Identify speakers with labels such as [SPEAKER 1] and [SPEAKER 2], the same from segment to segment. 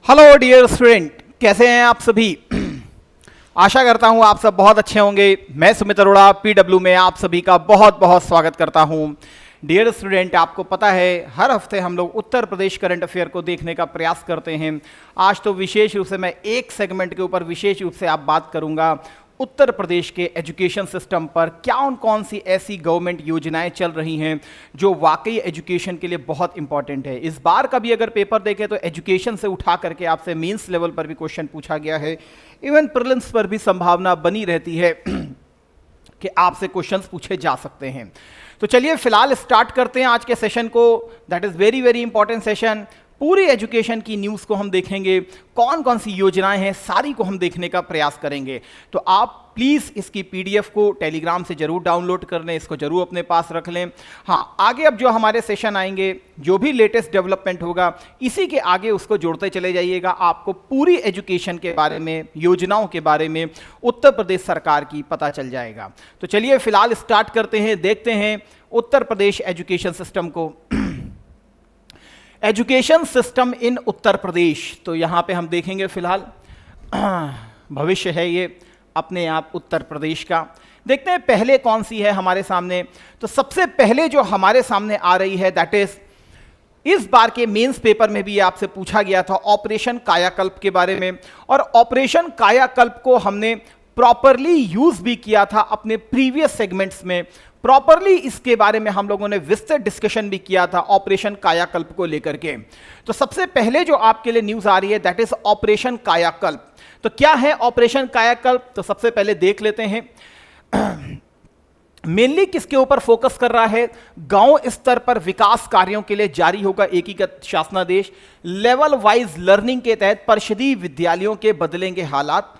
[SPEAKER 1] Hello dear student, कैसे हैं आप सभी। आशा करता हूं आप सब बहुत अच्छे होंगे। मैं सुमित अरोड़ा पीडब्ल्यू में आप सभी का बहुत बहुत स्वागत करता हूं। डियर स्टूडेंट, आपको पता है हर हफ्ते हम लोग उत्तर प्रदेश करंट अफेयर को देखने का प्रयास करते हैं। आज तो विशेष रूप से मैं एक सेगमेंट के ऊपर विशेष रूप से आप बात करूंगा उत्तर प्रदेश के एजुकेशन सिस्टम पर। कौन सी ऐसी गवर्नमेंट योजनाएं चल रही हैं जो वाकई एजुकेशन के लिए बहुत इंपॉर्टेंट है। इस बार का भी अगर पेपर देखें तो एजुकेशन से उठा करके आपसे मेंस लेवल पर भी क्वेश्चन पूछा गया है। इवन प्रीलिम्स पर भी संभावना बनी रहती है कि आपसे क्वेश्चंस पूछे जा सकते हैं। तो चलिए फिलहाल स्टार्ट करते हैं आज के सेशन को। That is very very important session. पूरी एजुकेशन की न्यूज़ को हम देखेंगे, कौन सी योजनाएं हैं सारी को हम देखने का प्रयास करेंगे। तो आप प्लीज़ इसकी पीडीएफ को टेलीग्राम से जरूर डाउनलोड कर लें, इसको जरूर अपने पास रख लें। हाँ, आगे अब जो हमारे सेशन आएंगे, जो भी लेटेस्ट डेवलपमेंट होगा इसी के आगे उसको जोड़ते चले जाइएगा। आपको पूरी एजुकेशन के बारे में, योजनाओं के बारे में उत्तर प्रदेश सरकार की पता चल जाएगा। तो चलिए फिलहाल स्टार्ट करते हैं, देखते हैं उत्तर प्रदेश एजुकेशन सिस्टम को। Education system in Uttar Pradesh, तो यहां पे हम देखेंगे फिलहाल भविष्य है ये अपने आप उत्तर प्रदेश का। देखते हैं पहले कौन सी है हमारे सामने। तो सबसे पहले जो हमारे सामने आ रही है दैट इज, इस बार के मेंस पेपर में भी ये आपसे पूछा गया था ऑपरेशन कायाकल्प के बारे में। और ऑपरेशन कायाकल्प को हमने प्रॉपरली यूज भी किया था अपने प्रीवियस सेगमेंट्स में। प्रॉपरली इसके बारे में हम लोगों ने विस्तृत डिस्कशन भी किया था ऑपरेशन कायाकल्प को लेकर के। तो सबसे पहले जो आपके लिए न्यूज आ रही है दैट इज ऑपरेशन कायाकल्प। तो क्या है ऑपरेशन कायाकल्प, तो सबसे पहले देख लेते हैं। मेनली किसके ऊपर फोकस कर रहा है? गांव स्तर पर विकास कार्यों के लिए जारी होगा एकीकृत शासनादेश। लेवल वाइज लर्निंग के तहत परिषदीय विद्यालयों के बदलेंगे हालात।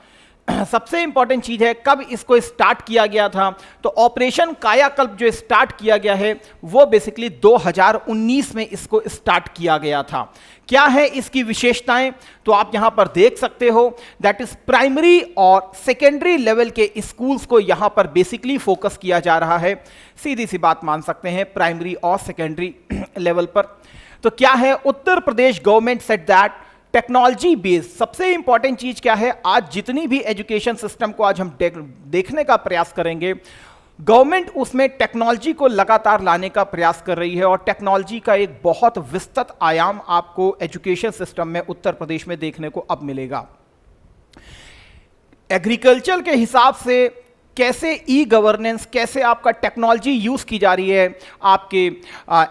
[SPEAKER 1] सबसे इंपॉर्टेंट चीज है कब इसको स्टार्ट किया गया था। तो ऑपरेशन कायाकल्प जो स्टार्ट किया गया है वो बेसिकली 2019 में इसको स्टार्ट किया गया था। क्या है इसकी विशेषताएं, तो आप यहां पर देख सकते हो। दैट इज प्राइमरी और सेकेंडरी लेवल के स्कूल्स को यहां पर बेसिकली फोकस किया जा रहा है। सीधी सी बात मान सकते हैं, प्राइमरी और सेकेंडरी लेवल पर। तो क्या है, Uttar Pradesh government said that technology based. सबसे इंपॉर्टेंट चीज क्या है, आज जितनी भी एजुकेशन सिस्टम को आज हम देखने का प्रयास करेंगे, गवर्नमेंट उसमें टेक्नोलॉजी को लगातार लाने का प्रयास कर रही है। और टेक्नोलॉजी का एक बहुत विस्तृत आयाम आपको एजुकेशन सिस्टम में उत्तर प्रदेश में देखने को अब मिलेगा। एग्रीकल्चर के हिसाब से कैसे ई गवर्नेंस, कैसे आपका टेक्नोलॉजी यूज की जा रही है आपके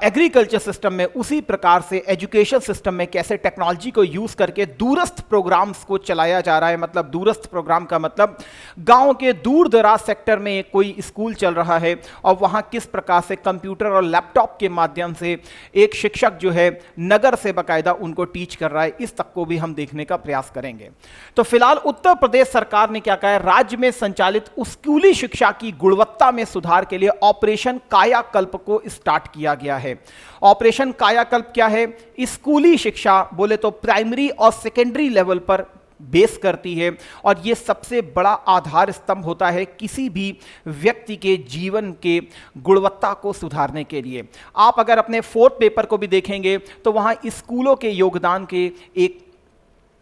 [SPEAKER 1] एग्रीकल्चर सिस्टम में, उसी प्रकार से एजुकेशन सिस्टम में कैसे टेक्नोलॉजी को यूज करके दूरस्थ प्रोग्राम्स को चलाया जा रहा है। मतलब दूरस्थ प्रोग्राम का मतलब गांव के दूर दराज सेक्टर में कोई स्कूल चल रहा है और वहां किस प्रकार से कंप्यूटर और लैपटॉप के माध्यम से एक शिक्षक जो है नगर से बाकायदा उनको टीच कर रहा है, इस तक को भी हम देखने का प्रयास करेंगे। तो फिलहाल उत्तर प्रदेश सरकार ने क्या कहा है, राज्य में संचालित स्कूली शिक्षा की गुणवत्ता में सुधार के लिए ऑपरेशन कायाकल्प को स्टार्ट किया गया है। ऑपरेशन कायाकल्प क्या है? स्कूली शिक्षा बोले तो प्राइमरी और सेकेंडरी लेवल पर बेस करती है और यह सबसे बड़ा आधार स्तंभ होता है किसी भी व्यक्ति के जीवन के गुणवत्ता को सुधारने के लिए। आप अगर अपने फोर्थ पेपर को भी देखेंगे तो वहां स्कूलों के योगदान के, एक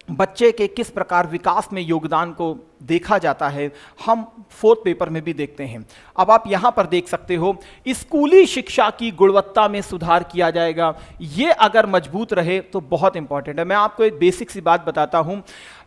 [SPEAKER 1] बच्चे के किस प्रकार विकास में योगदान को देखा जाता है, हम फोर्थ पेपर में भी देखते हैं। अब आप यहां पर देख सकते हो स्कूली शिक्षा की गुणवत्ता में सुधार किया जाएगा। यह अगर मजबूत रहे तो बहुत इंपॉर्टेंट है। मैं आपको एक बेसिक सी बात बताता हूं।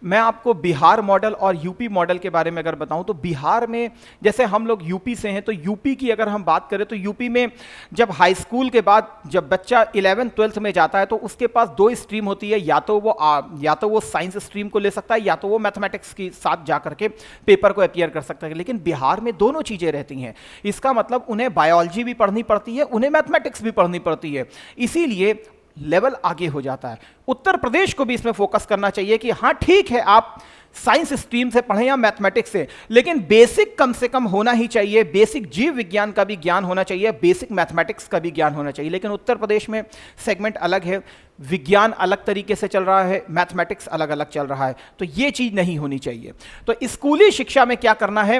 [SPEAKER 1] मैं आपको बिहार मॉडल और यूपी मॉडल के बारे में अगर बताऊं तो बिहार में, जैसे हम लोग यूपी से हैं, तो यूपी की अगर हम बात करें तो यूपी में जब हाई स्कूल के बाद जब बच्चा 11th-12th में जाता है तो उसके पास दो स्ट्रीम होती है। या तो वो साइंस स्ट्रीम को ले सकता है या तो वो मैथमेटिक्स के साथ जाकर के पेपर को अपीयर कर सकता है। लेकिन बिहार में दोनों चीजें रहती हैं। इसका मतलब उन्हें बायोलॉजी भी पढ़नी पड़ती है, उन्हें मैथमेटिक्स भी पढ़नी पड़ती है, इसीलिए लेवल आगे हो जाता है। उत्तर प्रदेश को भी इसमें फोकस करना चाहिए कि हाँ ठीक है, आप साइंस स्ट्रीम से पढ़ें या मैथमेटिक्स से, लेकिन बेसिक कम से कम होना ही चाहिए। बेसिक जीव विज्ञान का भी ज्ञान होना चाहिए, बेसिक मैथमेटिक्स का भी ज्ञान होना चाहिए। लेकिन उत्तर प्रदेश में सेगमेंट अलग है, विज्ञान अलग तरीके से चल रहा है, मैथमेटिक्स अलग अलग चल रहा है, तो ये चीज नहीं होनी चाहिए। तो स्कूली शिक्षा में क्या करना है,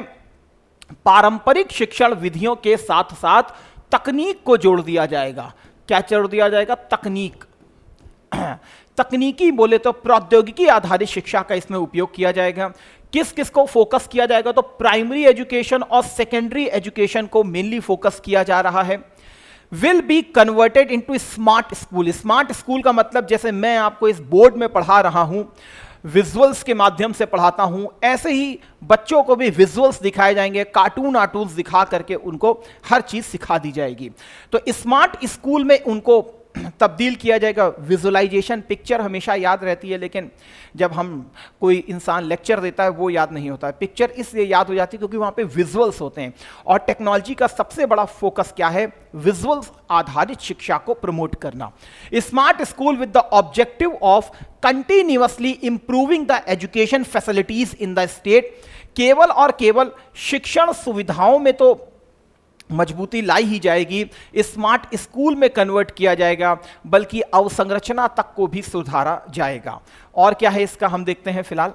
[SPEAKER 1] पारंपरिक शिक्षण विधियों के साथ साथ तकनीक को जोड़ दिया जाएगा। क्या जोड़ दिया जाएगा? तकनीक। तकनीकी बोले तो प्रौद्योगिकी आधारित शिक्षा का इसमें उपयोग किया जाएगा। किस किस को फोकस किया जाएगा, तो प्राइमरी एजुकेशन और सेकेंडरी एजुकेशन को मेनली फोकस किया जा रहा है। Will be converted into smart school. Smart school का मतलब जैसे मैं आपको इस बोर्ड में पढ़ा रहा हूं, विजुअल्स के माध्यम से पढ़ाता हूं, ऐसे ही बच्चों को भी विजुअल्स दिखाए जाएंगे, कार्टून आर्टून्स दिखा करके उनको हर चीज सिखा दी जाएगी। तो स्मार्ट स्कूल में उनको तब्दील किया जाएगा। विजुअलाइजेशन, पिक्चर हमेशा याद रहती है, लेकिन जब हम कोई इंसान लेक्चर देता है वो याद नहीं होता है। पिक्चर इसलिए याद हो जाती है क्योंकि वहाँ पे विजुअल्स होते हैं, और टेक्नोलॉजी का सबसे बड़ा फोकस क्या है, विजुअल्स आधारित शिक्षा को प्रमोट करना। Smart school with the objective of continuously improving the education facilities in the state. केवल और केवल शिक्षण सुविधाओं में तो मजबूती लाई ही जाएगी, स्मार्ट स्कूल में कन्वर्ट किया जाएगा, बल्कि अवसंरचना तक को भी सुधारा जाएगा। और क्या है इसका हम देखते हैं फिलहाल।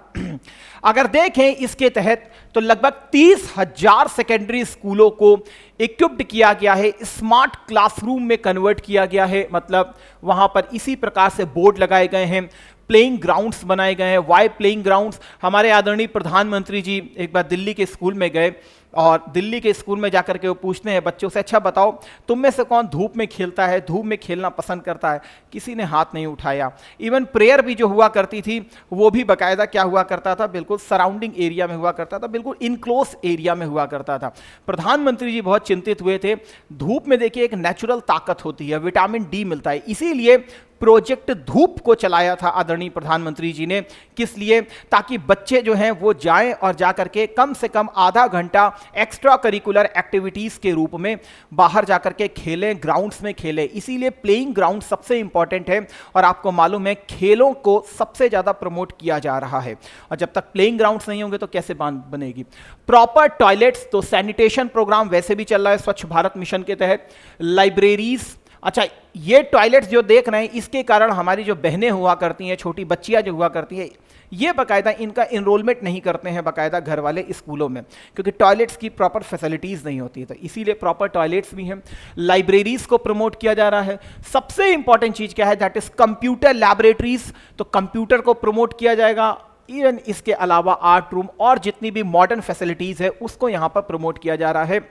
[SPEAKER 1] अगर देखें इसके तहत तो लगभग 30,000 सेकेंडरी स्कूलों को इक्विप्ड किया गया है, स्मार्ट क्लासरूम में कन्वर्ट किया गया है। मतलब वहां पर इसी प्रकार से बोर्ड लगाए गए हैं, प्लेइंग ग्राउंड्स बनाए गए हैं। Why playing grounds? हमारे आदरणीय प्रधानमंत्री जी एक बार दिल्ली के स्कूल में गए, और दिल्ली के स्कूल में जाकर के वो पूछते हैं बच्चों से, अच्छा बताओ तुम में से कौन धूप में खेलता है, धूप में खेलना पसंद करता है? किसी ने हाथ नहीं उठाया। इवन प्रेयर भी जो हुआ करती थी वो भी बाकायदा क्या हुआ करता था, बिल्कुल सराउंडिंग एरिया में हुआ करता था, बिल्कुल इनक्लोज एरिया में हुआ करता था। प्रधानमंत्री जी बहुत चिंतित हुए थे। धूप में देखिए एक नेचुरल ताकत होती है, विटामिन डी मिलता है, इसीलिए प्रोजेक्ट धूप को चलाया था आदरणीय प्रधानमंत्री जी ने। किस लिए? ताकि बच्चे जो हैं वो जाएं और जाकर के कम से कम आधा घंटा एक्स्ट्रा करिकुलर एक्टिविटीज के रूप में बाहर जाकर के खेलें, ग्राउंड्स में खेलें। इसीलिए प्लेइंग ग्राउंड सबसे इंपॉर्टेंट है, और आपको मालूम है खेलों को सबसे ज्यादा प्रमोट किया जा रहा है, और जब तक प्लेइंग ग्राउंड्स नहीं होंगे तो कैसे बनेगी। प्रॉपर टॉयलेट्स, तो सैनिटेशन प्रोग्राम वैसे भी चल रहा है स्वच्छ भारत मिशन के तहत। लाइब्रेरीज, अच्छा ये टॉयलेट्स जो देख रहे हैं इसके कारण हमारी जो बहनें हुआ करती हैं, छोटी बच्चियां जो हुआ करती हैं, ये बाकायदा इनका इनरोलमेंट नहीं करते हैं बाकायदा घर वाले स्कूलों में, क्योंकि टॉयलेट्स की प्रॉपर फैसिलिटीज़ नहीं होती है। तो इसीलिए प्रॉपर टॉयलेट्स भी हैं। लाइब्रेरीज को प्रमोट किया जा रहा है। सबसे इंपॉर्टेंट चीज़ क्या है, दैट इज कंप्यूटर लैबोरेटरीज, तो कंप्यूटर को प्रमोट किया जाएगा। इवन इसके अलावा आर्ट रूम और जितनी भी मॉडर्न फैसिलिटीज़ है उसको यहाँ पर प्रमोट किया जा रहा है।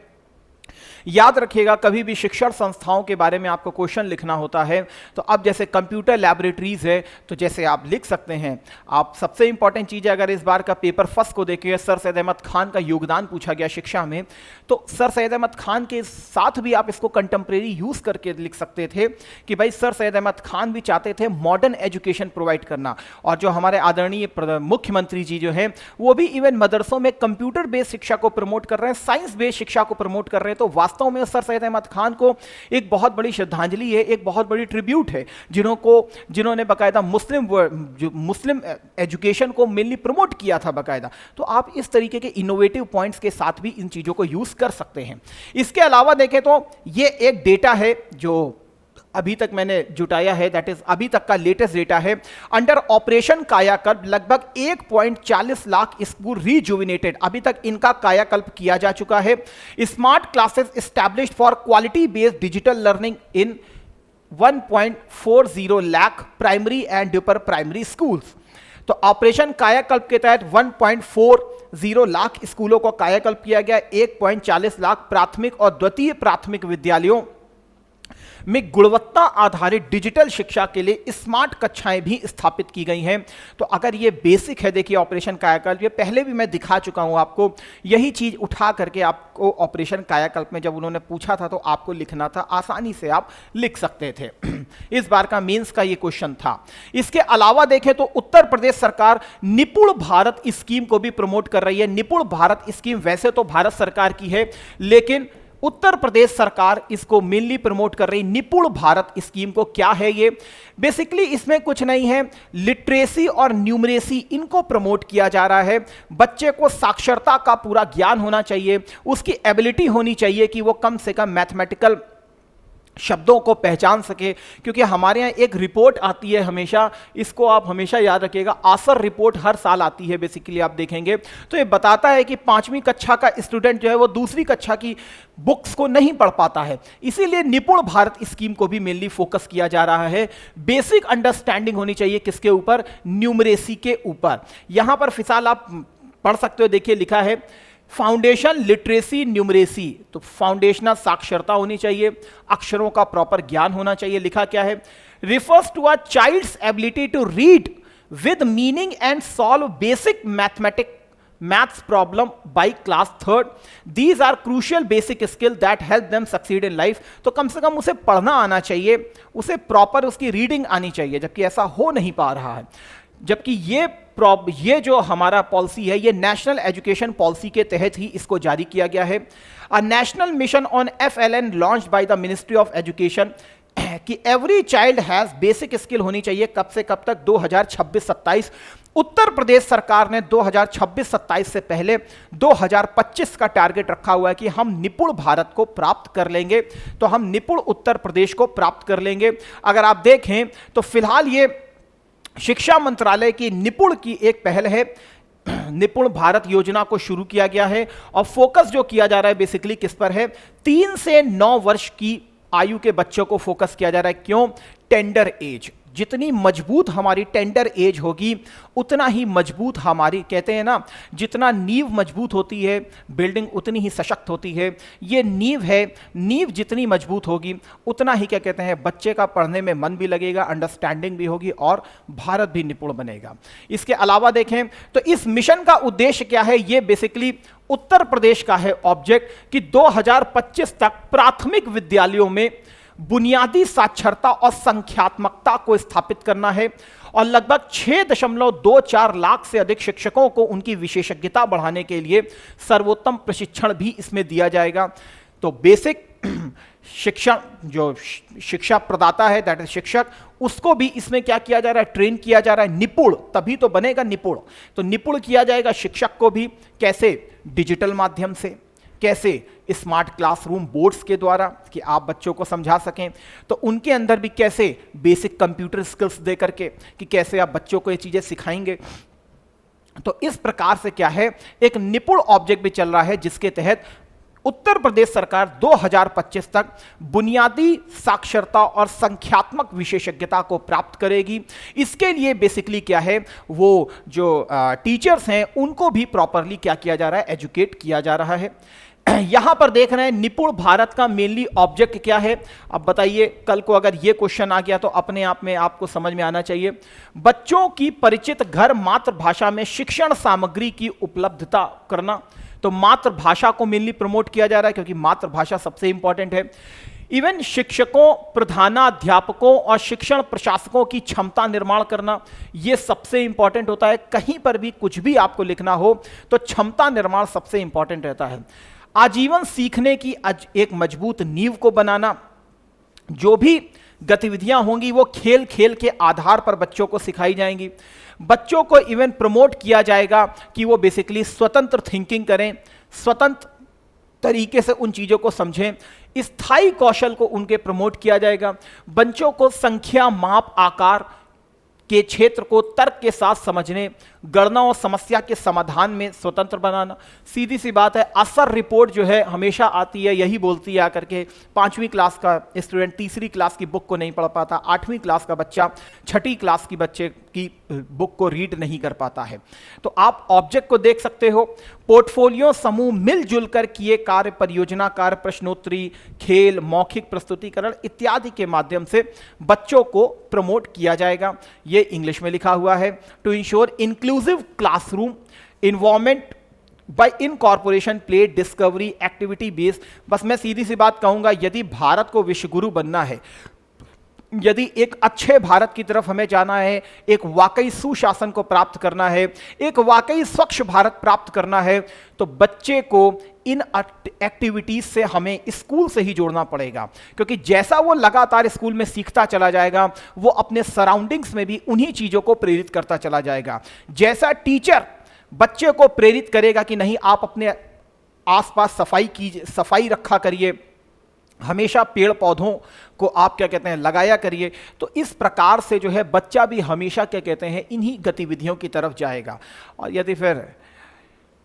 [SPEAKER 1] याद रखिएगा, कभी भी शिक्षण संस्थाओं के बारे में आपको क्वेश्चन लिखना होता है तो अब जैसे कंप्यूटर लैबोरेटरीज है, तो जैसे आप लिख सकते हैं, आप सबसे इंपॉर्टेंट चीज़ है, अगर इस बार का पेपर फर्स्ट को देखिए, सर सैयद अहमद खान का योगदान पूछा गया शिक्षा में, तो सर सैयद अहमद खान के साथ भी आप इसको कंटेम्प्रेरी यूज करके लिख सकते थे कि भाई सर सैयद अहमद खान भी चाहते थे मॉडर्न एजुकेशन प्रोवाइड करना, और जो हमारे आदरणीय मुख्यमंत्री जी जो हैं वो भी इवन मदरसों में कंप्यूटर बेस्ड शिक्षा को प्रमोट कर रहे हैं, साइंस बेस्ड शिक्षा को प्रमोट कर रहे हैं। तो वास्तव में सर सैयद अहमद खान को एक बहुत बड़ी श्रद्धांजलि है, एक बहुत बड़ी ट्रिब्यूट है, जिन्होंने बाकायदा मुस्लिम एजुकेशन को मेनली प्रमोट किया था बाकायदा। तो आप इस तरीके के इनोवेटिव पॉइंट्स के साथ भी इन चीजों को यूज कर सकते हैं। इसके अलावा देखें तो ये एक डेटा है जो अभी तक मैंने जुटाया है, दैट इज अभी तक का लेटेस्ट डेटा है। अंडर ऑपरेशन कायाकल्प लगभग 1.40 लाख स्कूल रीजुविनेटेड, अभी तक इनका कायाकल्प किया जा चुका है। Smart classes established for quality based digital learning in 1.40 lakh primary and upper primary schools. तो ऑपरेशन कायाकल्प के तहत 1.40 लाख स्कूलों को कायाकल्प किया गया। 1.40 लाख प्राथमिक और द्वितीय प्राथमिक विद्यालयों में गुणवत्ता आधारित डिजिटल शिक्षा के लिए स्मार्ट कक्षाएं भी स्थापित की गई हैं। तो अगर ये बेसिक है, देखिए ऑपरेशन कायाकल्प, ये पहले भी मैं दिखा चुका हूं आपको, यही चीज उठा करके आपको ऑपरेशन कायाकल्प में जब उन्होंने पूछा था तो आपको लिखना था, आसानी से आप लिख सकते थे। इस बार का मेंस का ये क्वेश्चन था। इसके अलावा देखें तो उत्तर प्रदेश सरकार निपुण भारत स्कीम को भी प्रमोट कर रही है। निपुण भारत स्कीम वैसे तो भारत सरकार की है, लेकिन उत्तर प्रदेश सरकार इसको मेनली प्रमोट कर रही। निपुण भारत स्कीम को क्या है ये, बेसिकली इसमें कुछ नहीं है, लिटरेसी और न्यूमरेसी इनको प्रमोट किया जा रहा है। बच्चे को साक्षरता का पूरा ज्ञान होना चाहिए, उसकी एबिलिटी होनी चाहिए कि वो कम से कम मैथमेटिकल शब्दों को पहचान सके, क्योंकि हमारे यहाँ एक रिपोर्ट आती है हमेशा, इसको आप हमेशा याद रखिएगा, आसर रिपोर्ट हर साल आती है बेसिकली, आप देखेंगे तो ये बताता है कि 5वीं कक्षा का स्टूडेंट जो है वो दूसरी कक्षा की बुक्स को नहीं पढ़ पाता है। इसीलिए निपुण भारत स्कीम को भी मेनली फोकस किया जा रहा है। बेसिक अंडरस्टैंडिंग होनी चाहिए किसके ऊपर? न्यूमरेसी के ऊपर। यहां पर फिलहाल आप पढ़ सकते हो, देखिए लिखा है फाउंडेशन लिटरेसी न्यूमरेसी, तो फाउंडेशनल साक्षरता होनी चाहिए, अक्षरों का प्रॉपर ज्ञान होना चाहिए। लिखा क्या है? Refers to a child's ability to read with meaning and solve basic maths problem by class 3rd। These are crucial basic skill that help them succeed in life. तो कम से कम उसे पढ़ना आना चाहिए, उसे प्रॉपर उसकी रीडिंग आनी चाहिए, जबकि ऐसा हो नहीं पा रहा है। जबकि ये जो हमारा पॉलिसी है, ये नेशनल एजुकेशन पॉलिसी के तहत ही इसको जारी किया गया है। A national mission on FLN launched by the ministry of education कि every child has basic skill होनी चाहिए। कब से कब तक? 2026-27। उत्तर प्रदेश सरकार ने 2026-27 से पहले 2025 का टारगेट रखा हुआ है कि हम निपुण भारत को प्राप्त कर लेंगे, तो हम निपुण उत्तर प्रदेश को प्राप्त कर लेंगे। अगर आप देखें तो फिलहाल ये शिक्षा मंत्रालय की निपुण की एक पहल है, निपुण भारत योजना को शुरू किया गया है और फोकस जो किया जा रहा है बेसिकली किस पर है? 3 से 9 वर्ष की आयु के बच्चों को फोकस किया जा रहा है। क्यों? Tender as. जितनी मजबूत हमारी टेंडर एज होगी उतना ही मजबूत हमारी, कहते हैं ना, जितना नींव मजबूत होती है बिल्डिंग उतनी ही सशक्त होती है। ये नींव है, नींव जितनी मजबूत होगी उतना ही क्या कहते हैं बच्चे का पढ़ने में मन भी लगेगा, अंडरस्टैंडिंग भी होगी और भारत भी निपुण बनेगा। इसके अलावा देखें तो इस मिशन का उद्देश्य क्या है? ये बेसिकली उत्तर प्रदेश का है ऑब्जेक्ट कि 2025 तक प्राथमिक विद्यालयों में बुनियादी साक्षरता और संख्यात्मकता को स्थापित करना है और लगभग 6.24 लाख से अधिक शिक्षकों को उनकी विशेषज्ञता बढ़ाने के लिए सर्वोत्तम प्रशिक्षण भी इसमें दिया जाएगा। तो बेसिक शिक्षण जो शिक्षा प्रदाता है, दैट इज शिक्षक, उसको भी इसमें क्या किया जा रहा है? ट्रेन किया जा रहा है। निपुण तभी तो बनेगा निपुण। तो निपुण किया जाएगा शिक्षक को भी। कैसे? डिजिटल माध्यम से। कैसे? स्मार्ट क्लासरूम बोर्ड्स के द्वारा कि आप बच्चों को समझा सकें। तो उनके अंदर भी कैसे? बेसिक कंप्यूटर स्किल्स दे करके कि कैसे आप बच्चों को ये चीजें सिखाएंगे। तो इस प्रकार से क्या है, एक निपुण ऑब्जेक्ट भी चल रहा है जिसके तहत उत्तर प्रदेश सरकार 2025 तक बुनियादी साक्षरता और संख्यात्मक विशेषज्ञता को प्राप्त करेगी। इसके लिए बेसिकली क्या है, वो जो टीचर्स हैं उनको भी प्रॉपरली क्या किया जा रहा है? एजुकेट किया जा रहा है। यहां पर देख रहे हैं निपुण भारत का मेनली ऑब्जेक्ट क्या है? अब बताइए, कल को अगर ये क्वेश्चन आ गया तो अपने आप में आपको समझ में आना चाहिए। बच्चों की परिचित घर मातृभाषा में शिक्षण सामग्री की उपलब्धता करना। तो मातृभाषा को मेनली प्रमोट किया जा रहा है क्योंकि मातृभाषा सबसे इंपॉर्टेंट है। इवन शिक्षकों, प्रधानाध्यापकों और शिक्षण प्रशासकों की क्षमता निर्माण करना, यह सबसे इंपॉर्टेंट होता है। कहीं पर भी कुछ भी आपको लिखना हो तो क्षमता निर्माण सबसे इंपॉर्टेंट रहता है। आजीवन सीखने की एक मजबूत नींव को बनाना। जो भी गतिविधियां होंगी वो खेल खेल के आधार पर बच्चों को सिखाई जाएंगी। बच्चों को इवन प्रमोट किया जाएगा कि वो बेसिकली स्वतंत्र थिंकिंग करें, स्वतंत्र तरीके से उन चीजों को समझें। स्थायी कौशल को उनके प्रमोट किया जाएगा। बच्चों को संख्या, माप, आकार के क्षेत्र को तर्क के साथ समझने, गणना और समस्या के समाधान में स्वतंत्र बनाना। सीधी सी बात है, असर रिपोर्ट जो है हमेशा आती है, यही बोलती है आकर के 5वीं क्लास का स्टूडेंट 3री क्लास की बुक को नहीं पढ़ पाता, 8वीं क्लास का बच्चा 6ठी क्लास की बच्चे की बुक को रीड नहीं कर पाता है। तो आप ऑब्जेक्ट को देख सकते हो। पोर्टफोलियो समूह मिलजुल कर किए कार्य, परियोजना कार्य, प्रश्नोत्तरी, खेल, मौखिक प्रस्तुतिकरण इत्यादि के माध्यम से बच्चों को प्रमोट किया जाएगा। ये इंग्लिश में लिखा हुआ है। To ensure inclusive classroom environment by incorporation play discovery activity based. बस मैं सीधी सी बात कहूंगा, यदि भारत को विश्वगुरु बनना है, यदि एक अच्छे भारत की तरफ हमें जाना है, एक वाकई सुशासन को प्राप्त करना है, एक वाकई स्वच्छ भारत प्राप्त करना है, तो बच्चे को इन एक्टिविटीज से हमें स्कूल से ही जोड़ना पड़ेगा। क्योंकि जैसा वो लगातार स्कूल में सीखता चला जाएगा, वो अपने सराउंडिंग्स में भी उन्हीं चीजों को प्रेरित करता चला जाएगा। जैसा टीचर बच्चे को प्रेरित करेगा कि नहीं आप अपने आसपास सफाई रखा करिए, हमेशा पेड़ पौधों को आप क्या कहते हैं लगाया करिए। तो इस प्रकार से जो है बच्चा भी हमेशा क्या कहते हैं इन्हीं गतिविधियों की तरफ जाएगा। और यदि फिर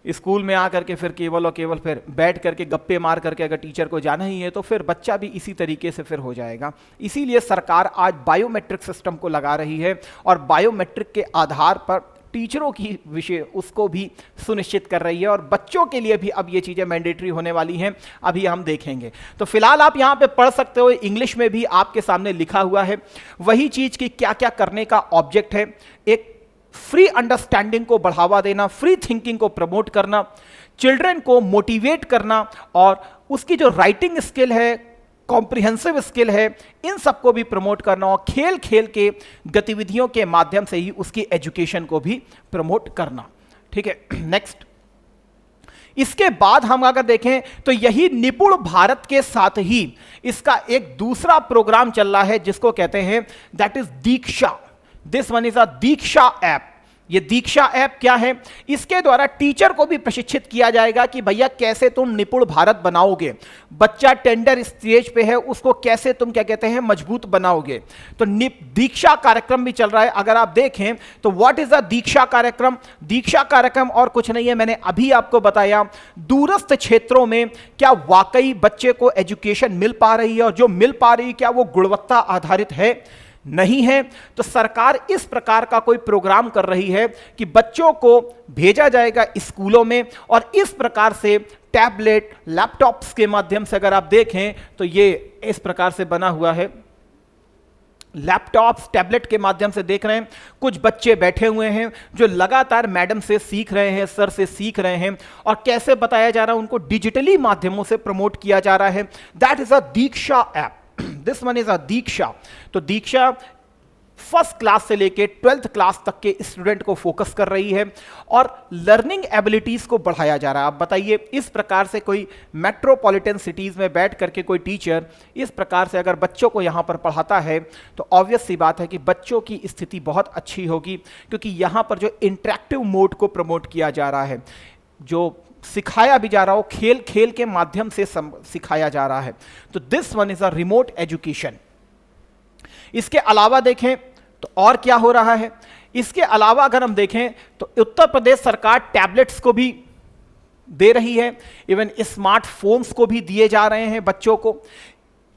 [SPEAKER 1] स्कूल में आकर के फिर केवल और केवल फिर बैठ करके गप्पे मार करके अगर टीचर को जाना ही है तो फिर बच्चा भी इसी तरीके से फिर हो जाएगा। इसीलिए सरकार आज बायोमेट्रिक सिस्टम को लगा रही है और बायोमेट्रिक के आधार पर टीचरों की विषय उसको भी सुनिश्चित कर रही है और बच्चों के लिए भी अब ये चीज़ें मैंडेटरी होने वाली हैं, अभी हम देखेंगे। तो फिलहाल आप यहाँ पे पढ़ सकते हो, इंग्लिश में भी आपके सामने लिखा हुआ है वही चीज़ की क्या क्या करने का ऑब्जेक्ट है। एक फ्री अंडरस्टैंडिंग को बढ़ावा देना, फ्री थिंकिंग को प्रमोट करना, चिल्ड्रन को मोटिवेट करना और उसकी जो राइटिंग स्किल है, कॉम्प्रिहेंसिव स्किल है, इन सबको भी प्रमोट करना और खेल खेल के गतिविधियों के माध्यम से ही उसकी एजुकेशन को भी प्रमोट करना। ठीक है, नेक्स्ट। इसके बाद हम अगर देखें तो यही निपुण भारत के साथ ही इसका एक दूसरा प्रोग्राम चल रहा है जिसको कहते हैं that is Diksha. This one is a Diksha app. ये दीक्षा ऐप क्या है? इसके द्वारा टीचर को भी प्रशिक्षित किया जाएगा कि भैया कैसे तुम निपुण भारत बनाओगे। बच्चा टेंडर स्टेज पे है, उसको कैसे तुम क्या कहते हैं मजबूत बनाओगे। तो दीक्षा कार्यक्रम भी चल रहा है। अगर आप देखें तो व्हाट इज अ दीक्षा कार्यक्रम? दीक्षा कार्यक्रम और कुछ नहीं है, मैंने अभी आपको बताया। दूरस्थ क्षेत्रों में क्या वाकई बच्चे को एजुकेशन मिल पा रही है और जो मिल पा रही है क्या वो गुणवत्ता आधारित है? नहीं है। तो सरकार इस प्रकार का कोई प्रोग्राम कर रही है कि बच्चों को भेजा जाएगा स्कूलों में और इस प्रकार से टैबलेट, लैपटॉप्स के माध्यम से अगर आप देखें तो ये इस प्रकार से बना हुआ है। लैपटॉप्स, टैबलेट के माध्यम से देख रहे हैं, कुछ बच्चे बैठे हुए हैं जो लगातार मैडम से सीख रहे हैं, सर से सीख रहे हैं और कैसे बताया जा रहा है उनको डिजिटली माध्यमों से प्रमोट किया जा रहा है। That is a Diksha app. This one is a Diksha. तो दीक्षा फर्स्ट क्लास से लेके 12th क्लास तक के स्टूडेंट को फोकस कर रही है और लर्निंग एबिलिटीज को बढ़ाया जा रहा है। आप बताइए, इस प्रकार से कोई मेट्रोपॉलिटन सिटीज में बैठ करके कोई टीचर इस प्रकार से अगर बच्चों को यहां पर पढ़ाता है तो ऑब्वियस सी बात है कि बच्चों की स्थिति बहुत अच्छी होगी, क्योंकि यहां पर जो इंटरेक्टिव मोड को प्रमोट किया जा रहा है, जो सिखाया भी जा रहा हो, खेल खेल के माध्यम से सिखाया जा रहा है। तो this one is a remote education. इसके अलावा देखें तो और क्या हो रहा है। इसके अलावा अगर हम देखें तो उत्तर प्रदेश सरकार टैबलेट्स को भी दे रही है, इवन स्मार्टफोन्स को भी दिए जा रहे हैं बच्चों को।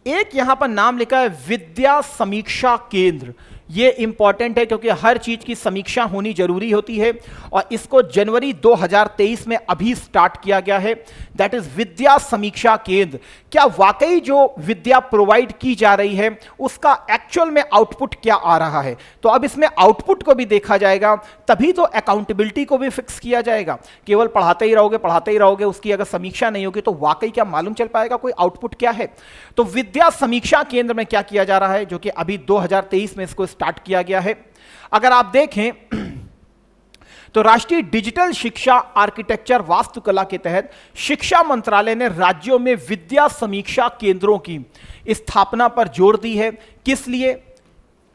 [SPEAKER 1] एक यहां पर नाम लिखा है विद्या समीक्षा केंद्र। ये इंपॉर्टेंट है क्योंकि हर चीज की समीक्षा होनी जरूरी होती है और इसको जनवरी 2023 में अभी स्टार्ट किया गया है। दैट इज विद्या समीक्षा केंद्र। क्या वाकई जो विद्या प्रोवाइड की जा रही है उसका एक्चुअल में आउटपुट क्या आ रहा है? तो अब इसमें आउटपुट को भी देखा जाएगा, तभी तो अकाउंटेबिलिटी को भी फिक्स किया जाएगा। केवल पढ़ाते ही रहोगे, उसकी अगर समीक्षा नहीं होगी तो वाकई क्या मालूम चल पाएगा कोई आउटपुट क्या है? तो विद्या समीक्षा केंद्र में क्या किया जा रहा है, जो कि अभी 2023 में इसको स्टार्ट किया गया है। अगर आप देखें तो राष्ट्रीय डिजिटल शिक्षा आर्किटेक्चर वास्तुकला के तहत शिक्षा मंत्रालय ने राज्यों में विद्या समीक्षा केंद्रों की स्थापना पर जोर दी है। किस लिए?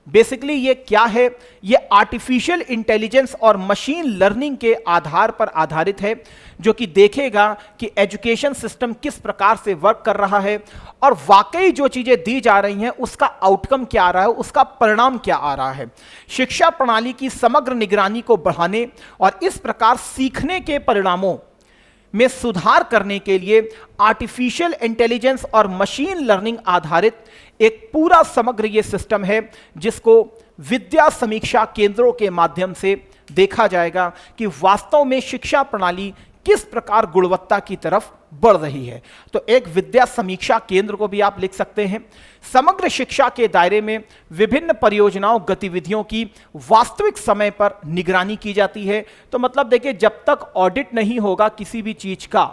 [SPEAKER 1] बेसिकली ये क्या है? ये आर्टिफिशियल इंटेलिजेंस और मशीन लर्निंग के आधार पर आधारित है, जो कि देखेगा कि एजुकेशन सिस्टम किस प्रकार से वर्क कर रहा है और वाकई जो चीजें दी जा रही हैं उसका आउटकम क्या आ रहा है, उसका परिणाम क्या आ रहा है। शिक्षा प्रणाली की समग्र निगरानी को बढ़ाने और इस प्रकार सीखने के परिणामों में सुधार करने के लिए आर्टिफिशियल इंटेलिजेंस और मशीन लर्निंग आधारित एक पूरा समग्र ये सिस्टम है, जिसको विद्या समीक्षा केंद्रों के माध्यम से देखा जाएगा कि वास्तव में शिक्षा प्रणाली किस प्रकार गुणवत्ता की तरफ बढ़ रही है। तो एक विद्या समीक्षा केंद्र को भी आप लिख सकते हैं। समग्र शिक्षा के दायरे में विभिन्न परियोजनाओं, गतिविधियों की वास्तविक समय पर निगरानी की जाती है। तो मतलब देखिए, जब तक ऑडिट नहीं होगा किसी भी चीज का,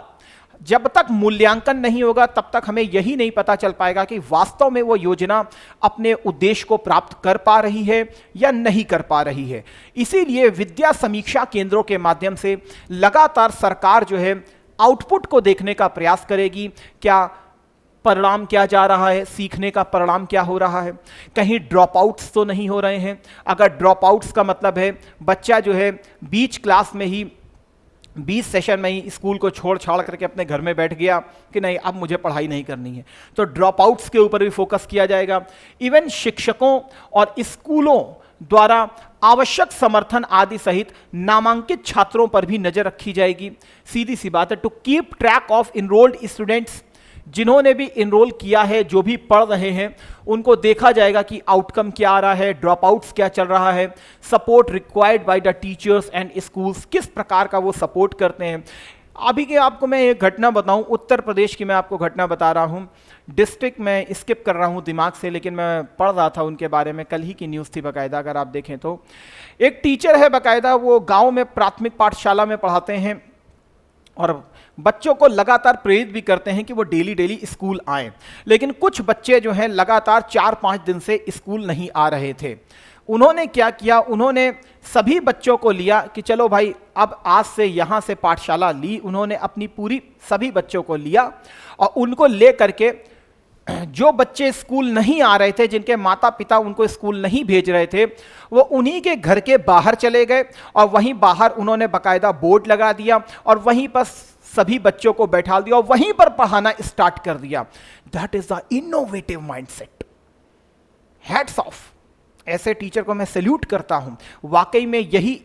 [SPEAKER 1] जब तक मूल्यांकन नहीं होगा, तब तक हमें यही नहीं पता चल पाएगा कि वास्तव में वो योजना अपने उद्देश्य को प्राप्त कर पा रही है या नहीं कर पा रही है। इसीलिए विद्या समीक्षा केंद्रों के माध्यम से लगातार सरकार जो है आउटपुट को देखने का प्रयास करेगी। क्या परिणाम क्या जा रहा है, सीखने का परिणाम क्या हो रहा है, कहीं ड्रॉप आउट्स तो नहीं हो रहे हैं। अगर ड्रॉप आउट्स का मतलब है बच्चा जो है बीच क्लास में ही 20 सेशन में ही स्कूल को छोड़ छाड़ करके अपने घर में बैठ गया कि नहीं अब मुझे पढ़ाई नहीं करनी है, तो ड्रॉप आउट्स के ऊपर भी फोकस किया जाएगा। इवन शिक्षकों और स्कूलों द्वारा आवश्यक समर्थन आदि सहित नामांकित छात्रों पर भी नजर रखी जाएगी। सीधी सी बात है, to keep track of enrolled students, जिन्होंने भी इनरोल किया है, जो भी पढ़ रहे हैं, उनको देखा जाएगा कि आउटकम क्या आ रहा है, ड्रॉप आउट्स क्या चल रहा है, support required by the teachers and schools, किस प्रकार का वो सपोर्ट करते हैं। अभी के आपको मैं एक घटना बताऊं, उत्तर प्रदेश की मैं आपको घटना बता रहा हूं। डिस्ट्रिक्ट में स्किप कर रहा हूं दिमाग से, लेकिन मैं पढ़ रहा था उनके बारे में, कल ही की न्यूज़ थी बाकायदा, अगर आप देखें तो। एक टीचर है बाकायदा, वो गाँव में प्राथमिक पाठशाला में पढ़ाते हैं और बच्चों को लगातार प्रेरित भी करते हैं कि वो डेली डेली स्कूल आएं। लेकिन कुछ बच्चे जो हैं लगातार 4-5 दिन से स्कूल नहीं आ रहे थे। उन्होंने क्या किया, उन्होंने सभी बच्चों को लिया कि चलो भाई अब आज से यहाँ से पाठशाला ली। उन्होंने अपनी पूरी सभी बच्चों को लिया और उनको ले करके जो बच्चे स्कूल नहीं आ रहे थे, जिनके माता पिता उनको स्कूल नहीं भेज रहे थे, वो उन्हीं के घर के बाहर चले गए और वहीं बाहर उन्होंने बाकायदा बोर्ड लगा दिया और वहीं पर सभी बच्चों को बैठा दिया और वहीं पर पढ़ाना स्टार्ट कर दिया। That is the innovative mindset. Hats off, ऐसे टीचर को मैं सैल्यूट करता हूं। वाकई में यही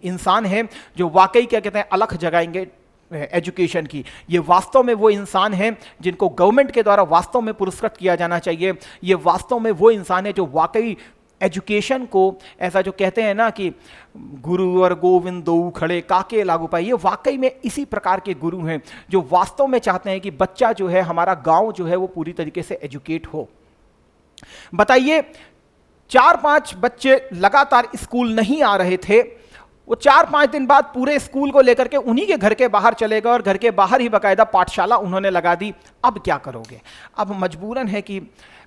[SPEAKER 1] इंसान है जो वाकई क्या कहते हैं अलख जगाएंगे एजुकेशन की। ये वास्तव में वो इंसान है जिनको गवर्नमेंट के द्वारा वास्तव में पुरस्कृत किया जाना चाहिए। ये वास्तव में वो इंसान है जो वाकई एजुकेशन को, ऐसा जो कहते हैं ना कि गुरु और गोविंद दो खड़े काके लागू पाए, ये वाकई में इसी प्रकार के गुरु हैं जो वास्तव में चाहते हैं कि बच्चा जो है, हमारा गांव जो है वो पूरी तरीके से एजुकेट हो। बताइए, 4-5 बच्चे लगातार स्कूल नहीं आ रहे थे, वो 4-5 दिन बाद पूरे स्कूल को लेकर के उन्हीं के घर के बाहर चले गए और घर के बाहर ही बाकायदा पाठशाला उन्होंने लगा दी। अब क्या करोगे? अब मजबूरन है कि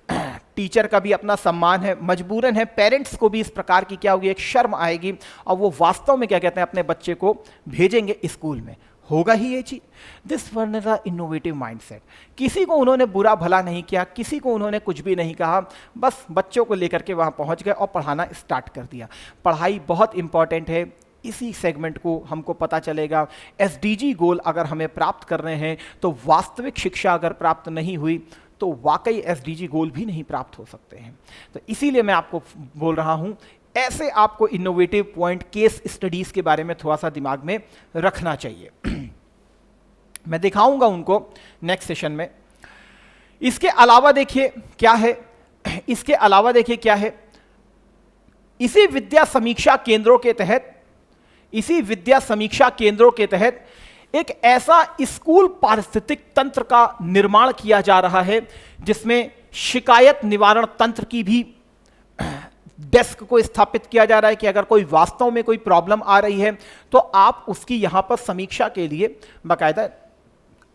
[SPEAKER 1] टीचर का भी अपना सम्मान है, मजबूरन है पेरेंट्स को भी इस प्रकार की क्या होगी, एक शर्म आएगी और वो वास्तव में क्या कहते हैं अपने बच्चे को भेजेंगे स्कूल में। होगा ही ये चीज। This one is a innovative mindset. किसी को उन्होंने बुरा भला नहीं किया, किसी को उन्होंने कुछ भी नहीं कहा, बस बच्चों को लेकर के वहां पहुंच गए और पढ़ाना स्टार्ट कर दिया। पढ़ाई बहुत इंपॉर्टेंट है। इसी सेगमेंट को हमको पता चलेगा, एसडीजी गोल अगर हमें प्राप्त करने हैं तो वास्तविक शिक्षा अगर प्राप्त नहीं हुई तो वाकई एसडीजी गोल भी नहीं प्राप्त हो सकते हैं। तो इसीलिए मैं आपको बोल रहा हूं, ऐसे आपको इनोवेटिव पॉइंट केस स्टडीज के बारे में थोड़ा सा दिमाग में रखना चाहिए। मैं दिखाऊंगा उनको नेक्स्ट सेशन में। इसके अलावा देखिए क्या है, इसके अलावा देखिए क्या है, इसी विद्या समीक्षा केंद्रों के तहत, इसी विद्या समीक्षा केंद्रों के तहत एक ऐसा स्कूल पारिस्थितिक तंत्र का निर्माण किया जा रहा है जिसमें शिकायत निवारण तंत्र की भी डेस्क को स्थापित किया जा रहा है कि अगर कोई वास्तव में कोई प्रॉब्लम आ रही है तो आप उसकी यहां पर समीक्षा के लिए बाकायदा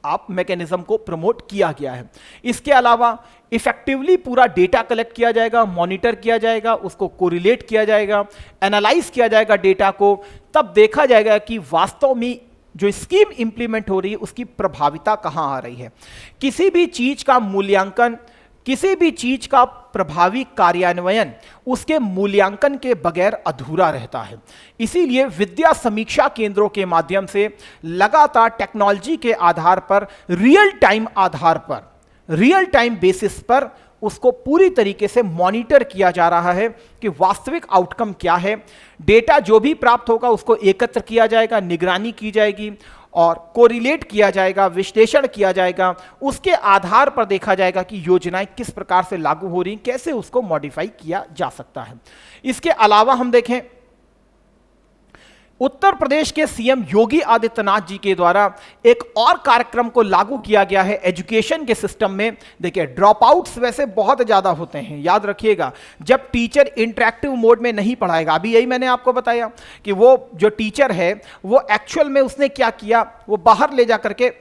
[SPEAKER 1] आप मैकेनिज्म को प्रमोट किया गया है। इसके अलावा इफेक्टिवली पूरा डेटा कलेक्ट किया जाएगा, मॉनिटर किया जाएगा, उसको कोरिलेट किया जाएगा, एनालाइज किया जाएगा डेटा को, तब देखा जाएगा कि वास्तव में जो स्कीम इंप्लीमेंट हो रही है उसकी प्रभाविता कहां आ रही है। किसी भी चीज का मूल्यांकन, किसी भी चीज का प्रभावी कार्यान्वयन उसके मूल्यांकन के बगैर अधूरा रहता है। इसीलिए विद्या समीक्षा केंद्रों के माध्यम से लगातार टेक्नोलॉजी के आधार पर, रियल टाइम आधार पर, रियल टाइम बेसिस पर उसको पूरी तरीके से मॉनिटर किया जा रहा है कि वास्तविक आउटकम क्या है। डेटा जो भी प्राप्त होगा उसको एकत्र किया जाएगा, निगरानी की जाएगी और कोरिलेट किया जाएगा, विश्लेषण किया जाएगा। उसके आधार पर देखा जाएगा कि योजनाएं किस प्रकार से लागू हो रही, कैसे उसको मॉडिफाई किया जा सकता है। इसके अलावा हम देखें, उत्तर प्रदेश के सीएम योगी आदित्यनाथ जी के द्वारा एक और कार्यक्रम को लागू किया गया है एजुकेशन के सिस्टम में। देखिए, ड्रॉप आउट्स वैसे बहुत ज्यादा होते हैं, याद रखिएगा, जब टीचर इंटरेक्टिव मोड में नहीं पढ़ाएगा। अभी यही मैंने आपको बताया कि वो जो टीचर है वो एक्चुअल में उसने क्या किया, वो बाहर ले जा करके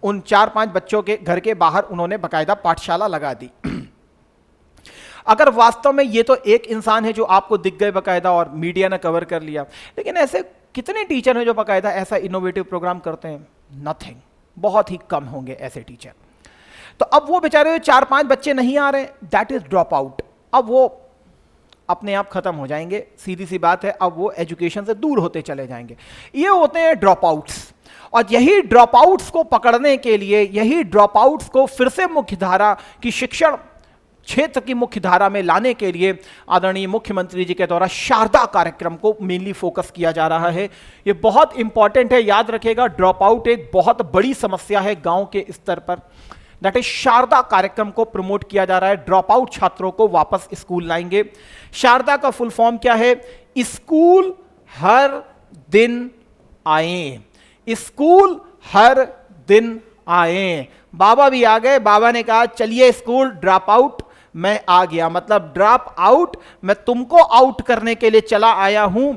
[SPEAKER 1] उन 4-5 बच्चों के घर के बाहर उन्होंने बाकायदा पाठशाला लगा दी। अगर वास्तव में ये तो एक इंसान है जो आपको दिख गए बाकायदा और मीडिया ने कवर कर लिया, लेकिन ऐसे कितने टीचर हैं जो बाकायदा ऐसा इनोवेटिव प्रोग्राम करते हैं? नथिंग, बहुत ही कम होंगे ऐसे टीचर। तो अब वो बेचारे 4-5 बच्चे नहीं आ रहे, दैट इज ड्रॉप आउट। अब वो अपने आप खत्म हो जाएंगे, सीधी सी बात है, अब वो एजुकेशन से दूर होते चले जाएंगे। ये होते हैं ड्रॉप आउट्स। और यही ड्रॉप आउट्स को पकड़ने के लिए, यही ड्रॉप आउट्स को फिर से मुख्यधारा की शिक्षण क्षेत्र की मुख्यधारा में लाने के लिए आदरणीय मुख्यमंत्री जी के द्वारा शारदा कार्यक्रम को मेनली फोकस किया जा रहा है। ये बहुत इंपॉर्टेंट है, याद रखिएगा, ड्रॉप आउट एक बहुत बड़ी समस्या है गांव के स्तर पर। दैट इज शारदा कार्यक्रम को प्रमोट किया जा रहा है, ड्रॉप आउट छात्रों को वापस स्कूल लाएंगे। शारदा का फुल फॉर्म क्या है? स्कूल हर दिन आए, स्कूल हर दिन आए। बाबा भी आ गए, बाबा ने कहा चलिए स्कूल, ड्रॉप आउट मैं आ गया, मतलब ड्रॉप आउट मैं तुमको आउट करने के लिए चला आया हूं।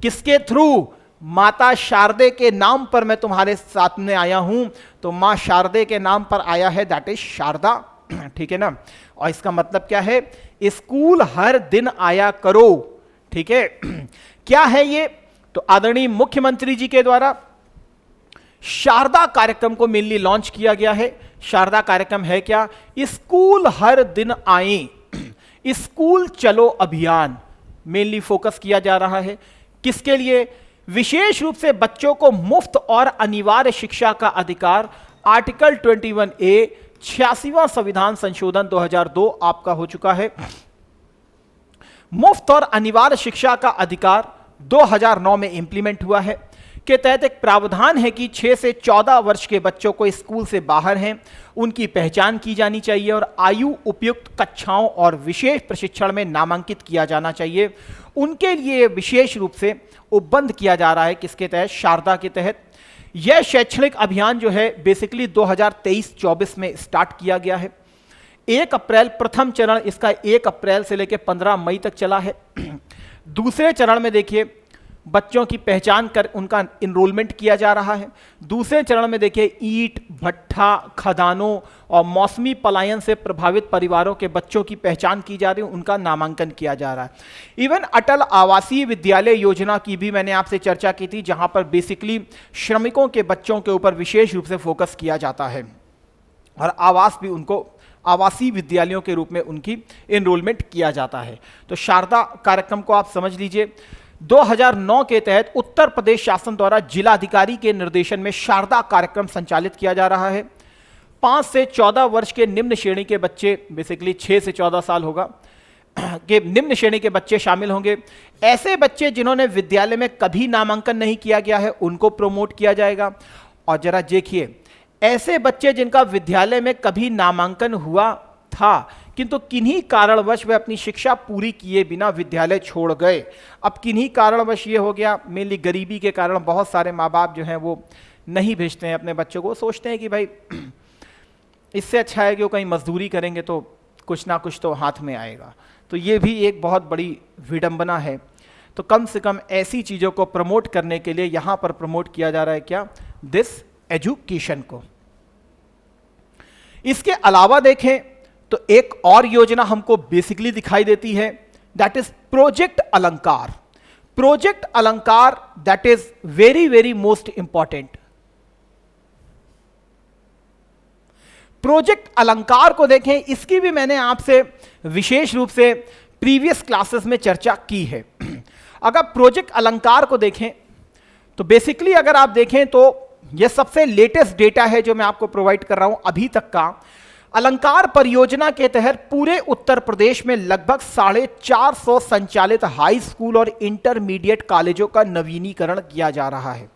[SPEAKER 1] किसके थ्रू? माता शारदे के नाम पर मैं तुम्हारे साथ में आया हूं, तो मां शारदे के नाम पर आया है, दैट इज शारदा। ठीक है ना? और इसका मतलब क्या है? स्कूल हर दिन आया करो। ठीक है, क्या है ये? तो आदरणीय मुख्यमंत्री जी के द्वारा शारदा कार्यक्रम को मेनली लॉन्च किया गया है। शारदा कार्यक्रम है क्या? स्कूल हर दिन आए, स्कूल चलो अभियान मेनली फोकस किया जा रहा है। किसके लिए? विशेष रूप से बच्चों को मुफ्त और अनिवार्य शिक्षा का अधिकार। आर्टिकल 21A 86वां संविधान संशोधन 2002 आपका हो चुका है। मुफ्त और अनिवार्य शिक्षा का अधिकार 2009 में इंप्लीमेंट हुआ है, के तहत एक प्रावधान है कि 6 से 14 वर्ष के बच्चों को स्कूल से बाहर हैं उनकी पहचान की जानी चाहिए और आयु उपयुक्त कक्षाओं और विशेष प्रशिक्षण में नामांकित किया जाना चाहिए। उनके लिए विशेष रूप से उपबंध किया जा रहा है। किसके तहत? शारदा के तहत। यह शैक्षणिक अभियान जो है बेसिकली 2023-24 में स्टार्ट किया गया है। 1 अप्रैल प्रथम चरण इसका 1 अप्रैल से लेकर 15 मई तक चला है। दूसरे चरण में देखिए बच्चों की पहचान कर उनका इनरोलमेंट किया जा रहा है। दूसरे चरण में देखिए ईंट भट्ठा खदानों और मौसमी पलायन से प्रभावित परिवारों के बच्चों की पहचान की जा रही है, उनका नामांकन किया जा रहा है। इवन अटल आवासीय विद्यालय योजना की भी मैंने आपसे चर्चा की थी, जहां पर बेसिकली श्रमिकों के बच्चों के ऊपर विशेष रूप से फोकस किया जाता है और आवास भी उनको आवासीय विद्यालयों के रूप में उनकी इनरोलमेंट किया जाता है। तो शारदा कार्यक्रम को आप समझ लीजिए। 2009 के तहत उत्तर प्रदेश शासन द्वारा जिलाधिकारी के निर्देशन में शारदा कार्यक्रम संचालित किया जा रहा है। 5 से 14 वर्ष के निम्न श्रेणी के बच्चे, बेसिकली 6 से 14 साल होगा, के निम्न श्रेणी के बच्चे शामिल होंगे। ऐसे बच्चे जिन्होंने विद्यालय में कभी नामांकन नहीं किया गया है उनको प्रमोट किया जाएगा। और जरा देखिए, ऐसे बच्चे जिनका विद्यालय में कभी नामांकन हुआ था किंतु किन्हीं कारणवश वे अपनी शिक्षा पूरी किए बिना विद्यालय छोड़ गए। अब किन्हीं कारणवश ये हो गया, मेनली गरीबी के कारण बहुत सारे माँ बाप जो हैं वो नहीं भेजते हैं अपने बच्चों को, सोचते हैं कि भाई इससे अच्छा है कि वो कहीं मजदूरी करेंगे तो कुछ ना कुछ तो हाथ में आएगा। तो ये भी एक बहुत बड़ी विडंबना है। तो कम से कम ऐसी चीज़ों को प्रमोट करने के लिए यहाँ पर प्रमोट किया जा रहा है क्या? दिस एजुकेशन को। इसके अलावा देखें तो एक और योजना हमको बेसिकली दिखाई देती है, दैट इज प्रोजेक्ट अलंकार। प्रोजेक्ट अलंकार that is very very most important. Project अलंकार को देखें, इसकी भी मैंने आपसे विशेष रूप से प्रीवियस क्लासेस में चर्चा की है। अगर प्रोजेक्ट अलंकार को देखें तो बेसिकली अगर आप देखें तो यह सबसे लेटेस्ट डेटा है जो मैं आपको प्रोवाइड कर रहा हूं अभी तक का। अलंकार परियोजना के तहत पूरे उत्तर प्रदेश में लगभग 450 संचालित हाई स्कूल और इंटरमीडिएट कॉलेजों का नवीनीकरण किया जा रहा है।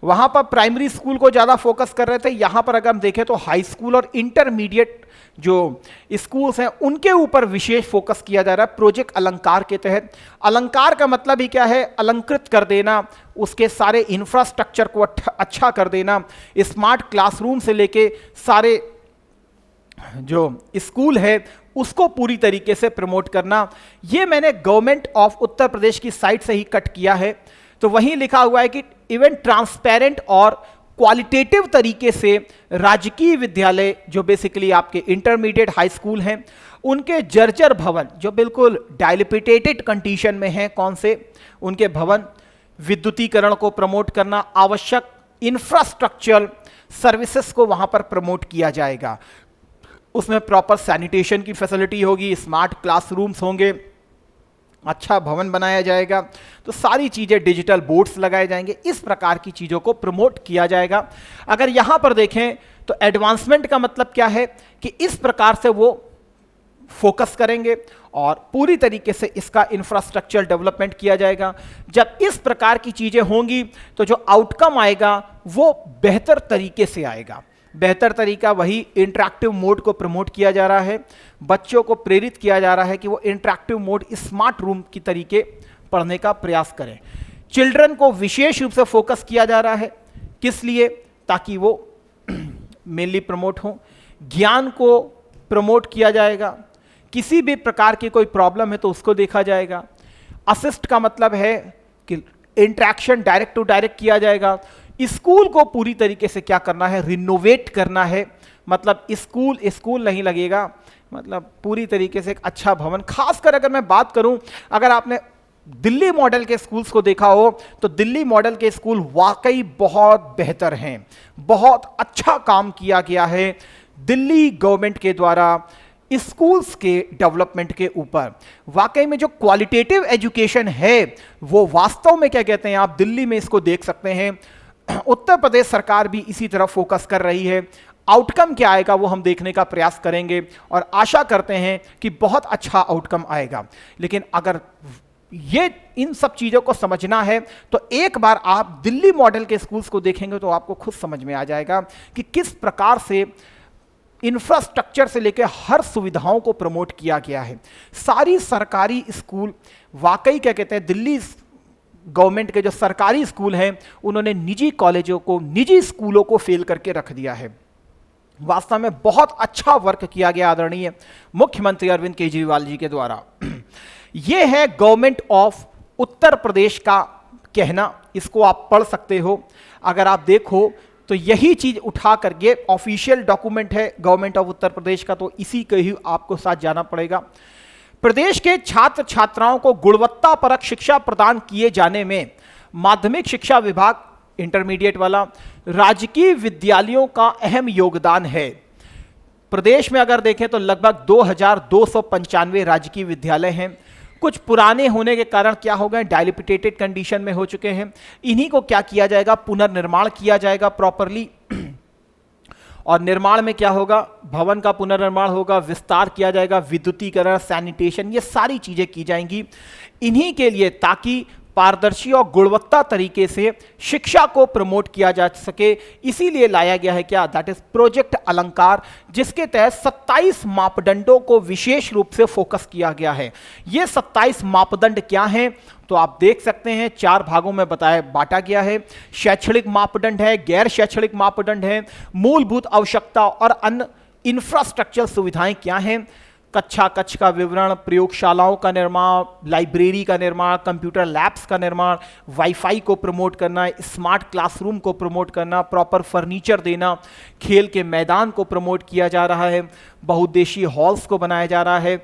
[SPEAKER 1] वहां पर प्राइमरी स्कूल को ज्यादा फोकस कर रहे थे, यहां पर अगर हम देखें तो हाई स्कूल और इंटरमीडिएट जो स्कूल्स हैं उनके ऊपर विशेष फोकस किया जा रहा है प्रोजेक्ट अलंकार के तहत। अलंकार का मतलब ही क्या है? अलंकृत कर देना, उसके सारे इंफ्रास्ट्रक्चर को अच्छा कर देना, स्मार्ट क्लासरूम से लेके सारे जो स्कूल है उसको पूरी तरीके से प्रमोट करना। ये मैंने गवर्नमेंट ऑफ उत्तर प्रदेश की साइट से ही कट किया है। तो वहीं लिखा हुआ है कि इवन ट्रांसपेरेंट और क्वालिटेटिव तरीके से राजकीय विद्यालय जो बेसिकली आपके इंटरमीडिएट हाई स्कूल हैं उनके जर्जर भवन जो बिल्कुल डायलिपिटेटेड कंडीशन में हैं, कौन से उनके भवन, विद्युतीकरण को प्रमोट करना, आवश्यक इंफ्रास्ट्रक्चर सर्विसेज को वहां पर प्रमोट किया जाएगा। उसमें प्रॉपर सैनिटेशन की फैसिलिटी होगी, स्मार्ट क्लासरूम्स होंगे, अच्छा भवन बनाया जाएगा, तो सारी चीज़ें, डिजिटल बोर्ड्स लगाए जाएंगे, इस प्रकार की चीज़ों को प्रमोट किया जाएगा। अगर यहाँ पर देखें तो एडवांसमेंट का मतलब क्या है कि इस प्रकार से वो फोकस करेंगे और पूरी तरीके से इसका इंफ्रास्ट्रक्चर डेवलपमेंट किया जाएगा। जब इस प्रकार की चीज़ें होंगी तो जो आउटकम आएगा वो बेहतर तरीके से आएगा। बेहतर तरीका वही इंटरैक्टिव मोड को प्रमोट किया जा रहा है, बच्चों को प्रेरित किया जा रहा है कि वो इंटरैक्टिव मोड, स्मार्ट रूम की तरीके पढ़ने का प्रयास करें। चिल्ड्रन को विशेष रूप से फोकस किया जा रहा है, किस लिए? ताकि वो मेनली प्रमोट हो। ज्ञान को प्रमोट किया जाएगा, किसी भी प्रकार की कोई प्रॉब्लम है तो उसको देखा जाएगा। असिस्ट का मतलब है कि इंटरैक्शन डायरेक्ट टू डायरेक्ट किया जाएगा। स्कूल को पूरी तरीके से क्या करना है? रिनोवेट करना है। मतलब स्कूल नहीं लगेगा, मतलब पूरी तरीके से एक अच्छा भवन। खासकर अगर मैं बात करूं, अगर आपने दिल्ली मॉडल के स्कूल्स को देखा हो तो दिल्ली मॉडल के स्कूल वाकई बहुत बेहतर हैं, बहुत अच्छा काम किया गया है दिल्ली गवर्नमेंट के द्वारा स्कूल्स के डेवलपमेंट के ऊपर। वाकई में जो क्वालिटेटिव एजुकेशन है वो वास्तव में क्या कहते हैं, आप दिल्ली में इसको देख सकते हैं। उत्तर प्रदेश सरकार भी इसी तरफ फोकस कर रही है। आउटकम क्या आएगा वो हम देखने का प्रयास करेंगे और आशा करते हैं कि बहुत अच्छा आउटकम आएगा। लेकिन अगर ये इन सब चीज़ों को समझना है तो एक बार आप दिल्ली मॉडल के स्कूल्स को देखेंगे तो आपको खुद समझ में आ जाएगा कि किस प्रकार से इंफ्रास्ट्रक्चर से लेकर हर सुविधाओं को प्रमोट किया गया है। सारी सरकारी स्कूल, वाकई क्या कहते हैं, दिल्ली गवर्नमेंट के जो सरकारी स्कूल हैं उन्होंने निजी कॉलेजों को, निजी स्कूलों को फेल करके रख दिया है। वास्तव में बहुत अच्छा वर्क किया गया आदरणीय मुख्यमंत्री अरविंद केजरीवाल जी के द्वारा। यह है गवर्नमेंट ऑफ उत्तर प्रदेश का कहना, इसको आप पढ़ सकते हो। अगर आप देखो तो यही चीज उठा कर, ये ऑफिशियल डॉक्यूमेंट है गवर्नमेंट ऑफ उत्तर प्रदेश का, तो इसी के ही आपको साथ जाना पड़ेगा। प्रदेश के छात्र छात्राओं को गुणवत्तापरक शिक्षा प्रदान किए जाने में माध्यमिक शिक्षा विभाग, इंटरमीडिएट वाला, राजकीय विद्यालयों का अहम योगदान है। प्रदेश में अगर देखें तो लगभग 2295 राजकीय विद्यालय हैं। कुछ पुराने होने के कारण क्या हो गए, डायलिपिटेटेड कंडीशन में हो चुके हैं। इन्हीं को क्या किया जाएगा, पुनर्निर्माण किया जाएगा प्रॉपरली। और निर्माण में क्या होगा, भवन का पुनर्निर्माण होगा, विस्तार किया जाएगा, विद्युतीकरण, सैनिटेशन, ये सारी चीजें की जाएंगी इन्हीं के लिए, ताकि पारदर्शी और गुणवत्ता तरीके से शिक्षा को प्रमोट किया जा सके। इसीलिए लाया गया है क्या, दैट इज प्रोजेक्ट अलंकार, जिसके तहत 27 मापदंडों को विशेष रूप से फोकस किया गया है। ये 27 मापदंड क्या हैं तो आप देख सकते हैं, 4 भागों में बांटा गया है। शैक्षणिक मापदंड है, गैर शैक्षणिक मापदंड है, मूलभूत आवश्यकता और अन्य इंफ्रास्ट्रक्चर सुविधाएं क्या हैं, कक्षा कक्ष का विवरण, प्रयोगशालाओं का निर्माण, लाइब्रेरी का निर्माण, कंप्यूटर लैब्स का निर्माण, वाईफाई को प्रमोट करना, स्मार्ट क्लासरूम को प्रमोट करना, प्रॉपर फर्नीचर देना, खेल के मैदान को प्रमोट किया जा रहा है, बहुउद्देशीय हॉल्स को बनाया जा रहा है।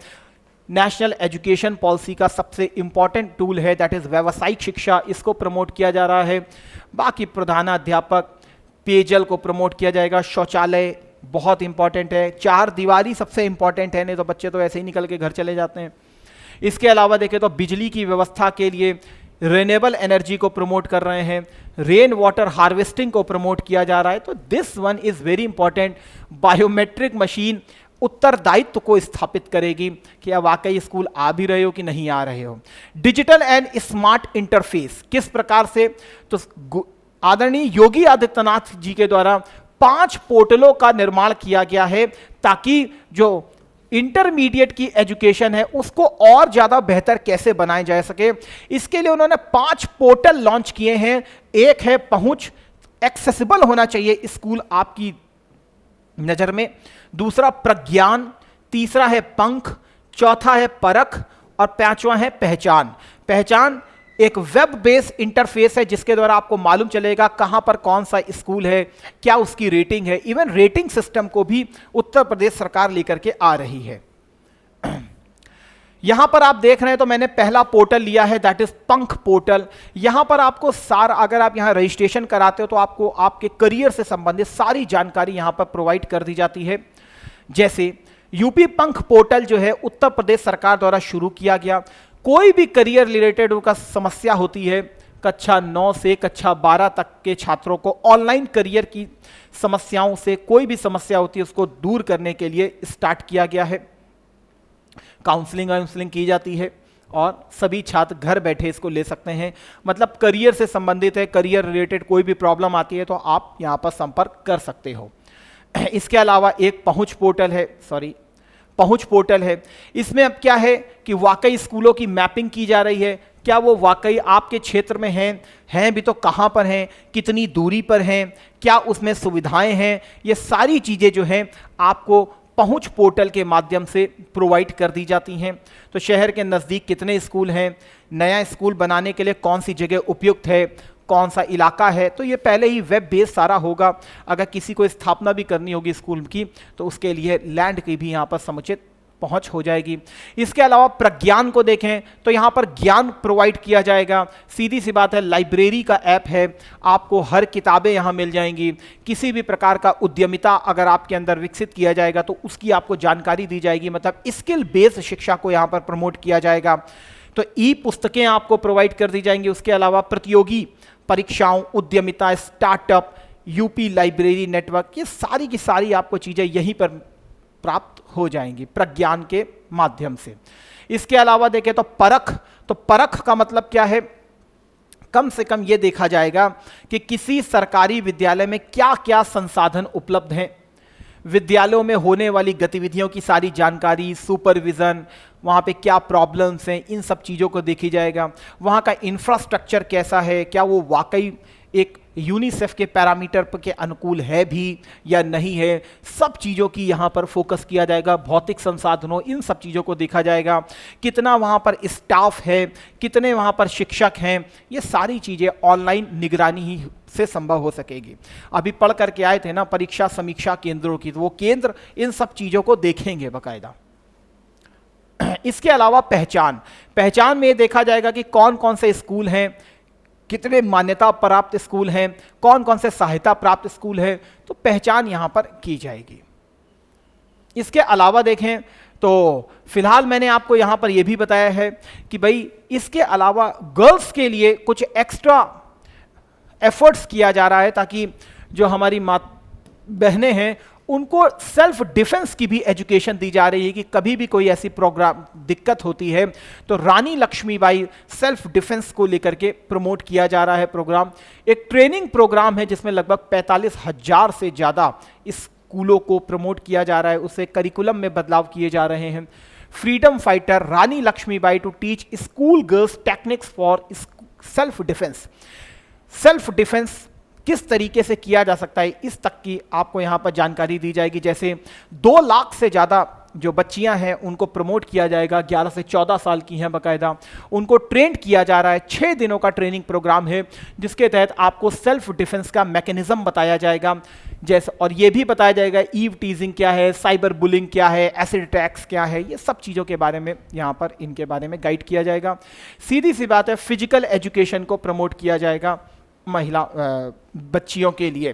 [SPEAKER 1] नेशनल एजुकेशन पॉलिसी का सबसे इंपॉर्टेंट टूल है दैट इज व्यावसायिक शिक्षा, इसको प्रमोट किया जा रहा है। बाकी प्रधानाध्यापक, पेयजल को प्रमोट किया जाएगा, शौचालय बहुत इंपॉर्टेंट है, 4 दीवारी सबसे इंपॉर्टेंट है, नहीं तो बच्चे तो ऐसे ही निकल के घर चले जाते हैं। इसके अलावा देखें तो बिजली की व्यवस्था के लिए रिन्यूएबल एनर्जी को प्रमोट कर रहे हैं, रेन वाटर हार्वेस्टिंग को प्रमोट किया जा रहा है। तो this one is very important. Biometric machine उत्तरदायित्व को स्थापित करेगी कि अब वाकई स्कूल आ भी रहे हो कि नहीं आ रहे हो। डिजिटल एंड स्मार्ट इंटरफेस किस प्रकार से, तो आदरणीय योगी आदित्यनाथ जी के द्वारा 5 पोर्टलों का निर्माण किया गया है, ताकि जो इंटरमीडिएट की एजुकेशन है उसको और ज्यादा बेहतर कैसे बनाया जा सके। इसके लिए उन्होंने 5 पोर्टल लॉन्च किए हैं। एक है पहुंच, एक्सेसिबल होना चाहिए स्कूल आपकी नजर में। दूसरा प्रज्ञान, तीसरा है पंख, चौथा है परख और 5वां है पहचान। पहचान एक वेब बेस्ड इंटरफेस है जिसके द्वारा आपको मालूम चलेगा कहां पर कौन सा स्कूल है, क्या उसकी रेटिंग है। इवन रेटिंग सिस्टम को भी उत्तर प्रदेश सरकार लेकर के आ रही है। यहां पर आप देख रहे हैं तो मैंने पहला पोर्टल लिया है दैट इज पंख पोर्टल। यहां पर आपको अगर आप यहां रजिस्ट्रेशन कराते हो तो आपको आपके करियर से संबंधित सारी जानकारी यहां पर प्रोवाइड कर दी जाती है। जैसे यूपी पंख पोर्टल जो है उत्तर प्रदेश सरकार द्वारा शुरू किया गया। कोई भी करियर रिलेटेड का समस्या होती है, कक्षा 9 से कक्षा 12 तक के छात्रों को ऑनलाइन करियर की समस्याओं से कोई भी समस्या होती है उसको दूर करने के लिए स्टार्ट किया गया है। काउंसलिंग की जाती है और सभी छात्र घर बैठे इसको ले सकते हैं। मतलब करियर से संबंधित है, करियर रिलेटेड कोई भी प्रॉब्लम आती है तो आप यहाँ पर संपर्क कर सकते हो। इसके अलावा एक पहुंच पोर्टल है। इसमें अब क्या है कि वाकई स्कूलों की मैपिंग की जा रही है, क्या वो वाकई आपके क्षेत्र में हैं भी तो कहाँ पर हैं, कितनी दूरी पर हैं, क्या उसमें सुविधाएं हैं, ये सारी चीज़ें जो हैं आपको पहुंच पोर्टल के माध्यम से प्रोवाइड कर दी जाती हैं। तो शहर के नज़दीक कितने स्कूल हैं, नया स्कूल बनाने के लिए कौन सी जगह उपयुक्त है, कौन सा इलाका है, तो ये पहले ही वेब बेस सारा होगा। अगर किसी को स्थापना भी करनी होगी स्कूल की तो उसके लिए लैंड की भी यहाँ पर समुचित पहुंच हो जाएगी। इसके अलावा प्रज्ञान को देखें तो यहाँ पर ज्ञान प्रोवाइड किया जाएगा। सीधी सी बात है, लाइब्रेरी का ऐप है, आपको हर किताबें यहाँ मिल जाएंगी। किसी भी प्रकार का उद्यमिता अगर आपके अंदर विकसित किया जाएगा तो उसकी आपको जानकारी दी जाएगी। मतलब स्किल बेस्ड शिक्षा को यहाँ पर प्रमोट किया जाएगा। तो ई पुस्तकें आपको प्रोवाइड कर दी जाएंगी। उसके अलावा प्रतियोगी परीक्षाओं, उद्यमिता, स्टार्टअप, यूपी लाइब्रेरी नेटवर्क, ये सारी की सारी आपको चीज़ें यहीं पर प्राप्त हो जाएंगी प्रज्ञान के माध्यम से। इसके अलावा देखें तो परख का मतलब क्या है, कम से कम ये देखा जाएगा कि किसी सरकारी विद्यालय में क्या क्या संसाधन उपलब्ध हैं, विद्यालयों में होने वाली गतिविधियों की सारी जानकारी, सुपरविजन, वहाँ पे क्या प्रॉब्लम्स हैं, इन सब चीज़ों को देखी जाएगा। वहाँ का इंफ्रास्ट्रक्चर कैसा है, क्या वो वाकई एक यूनिसेफ के पैरामीटर के अनुकूल है भी या नहीं है, सब चीज़ों की यहाँ पर फोकस किया जाएगा। भौतिक संसाधनों, इन सब चीज़ों को देखा जाएगा। कितना वहाँ पर स्टाफ है, कितने वहाँ पर शिक्षक हैं, ये सारी चीज़ें ऑनलाइन निगरानी ही से संभव हो सकेगी। अभी पढ़ करके आए थे ना परीक्षा समीक्षा केंद्रों की, तो वो केंद्र इन सब चीज़ों को देखेंगे बाकायदा। इसके अलावा पहचान में देखा जाएगा कि कौन कौन से स्कूल हैं, कितने मान्यता प्राप्त स्कूल हैं, कौन कौन से सहायता प्राप्त स्कूल हैं, तो पहचान यहां पर की जाएगी। इसके अलावा देखें तो फिलहाल मैंने आपको यहां पर यह भी बताया है कि भाई इसके अलावा गर्ल्स के लिए कुछ एक्स्ट्रा एफर्ट्स किया जा रहा है ताकि जो हमारी बहनें हैं उनको सेल्फ डिफेंस की भी एजुकेशन दी जा रही है कि कभी भी कोई ऐसी प्रोग्राम दिक्कत होती है तो रानी लक्ष्मीबाई सेल्फ डिफेंस को लेकर के प्रमोट किया जा रहा है प्रोग्राम। एक ट्रेनिंग प्रोग्राम है जिसमें लगभग 45,000 से ज़्यादा स्कूलों को प्रमोट किया जा रहा है, उससे करिकुलम में बदलाव किए जा रहे हैं। Freedom fighter Rani Lakshmibai to teach school girls techniques for self defence किस तरीके से किया जा सकता है, इस तक की आपको यहाँ पर जानकारी दी जाएगी। जैसे 2 लाख से ज़्यादा जो बच्चियाँ हैं उनको प्रमोट किया जाएगा, 11 से 14 साल की हैं बाकायदा, उनको ट्रेंड किया जा रहा है। 6 दिनों का ट्रेनिंग प्रोग्राम है जिसके तहत आपको सेल्फ डिफेंस का मैकेनिज्म बताया जाएगा। जैसे और ये भी बताया जाएगा ईव टीजिंग क्या है, साइबर बुलिंग क्या है, एसिड अटैक्स क्या है, ये सब चीज़ों के बारे में यहाँ पर इनके बारे में गाइड किया जाएगा। सीधी सी बात है, फिजिकल एजुकेशन को प्रमोट किया जाएगा महिला बच्चियों के लिए।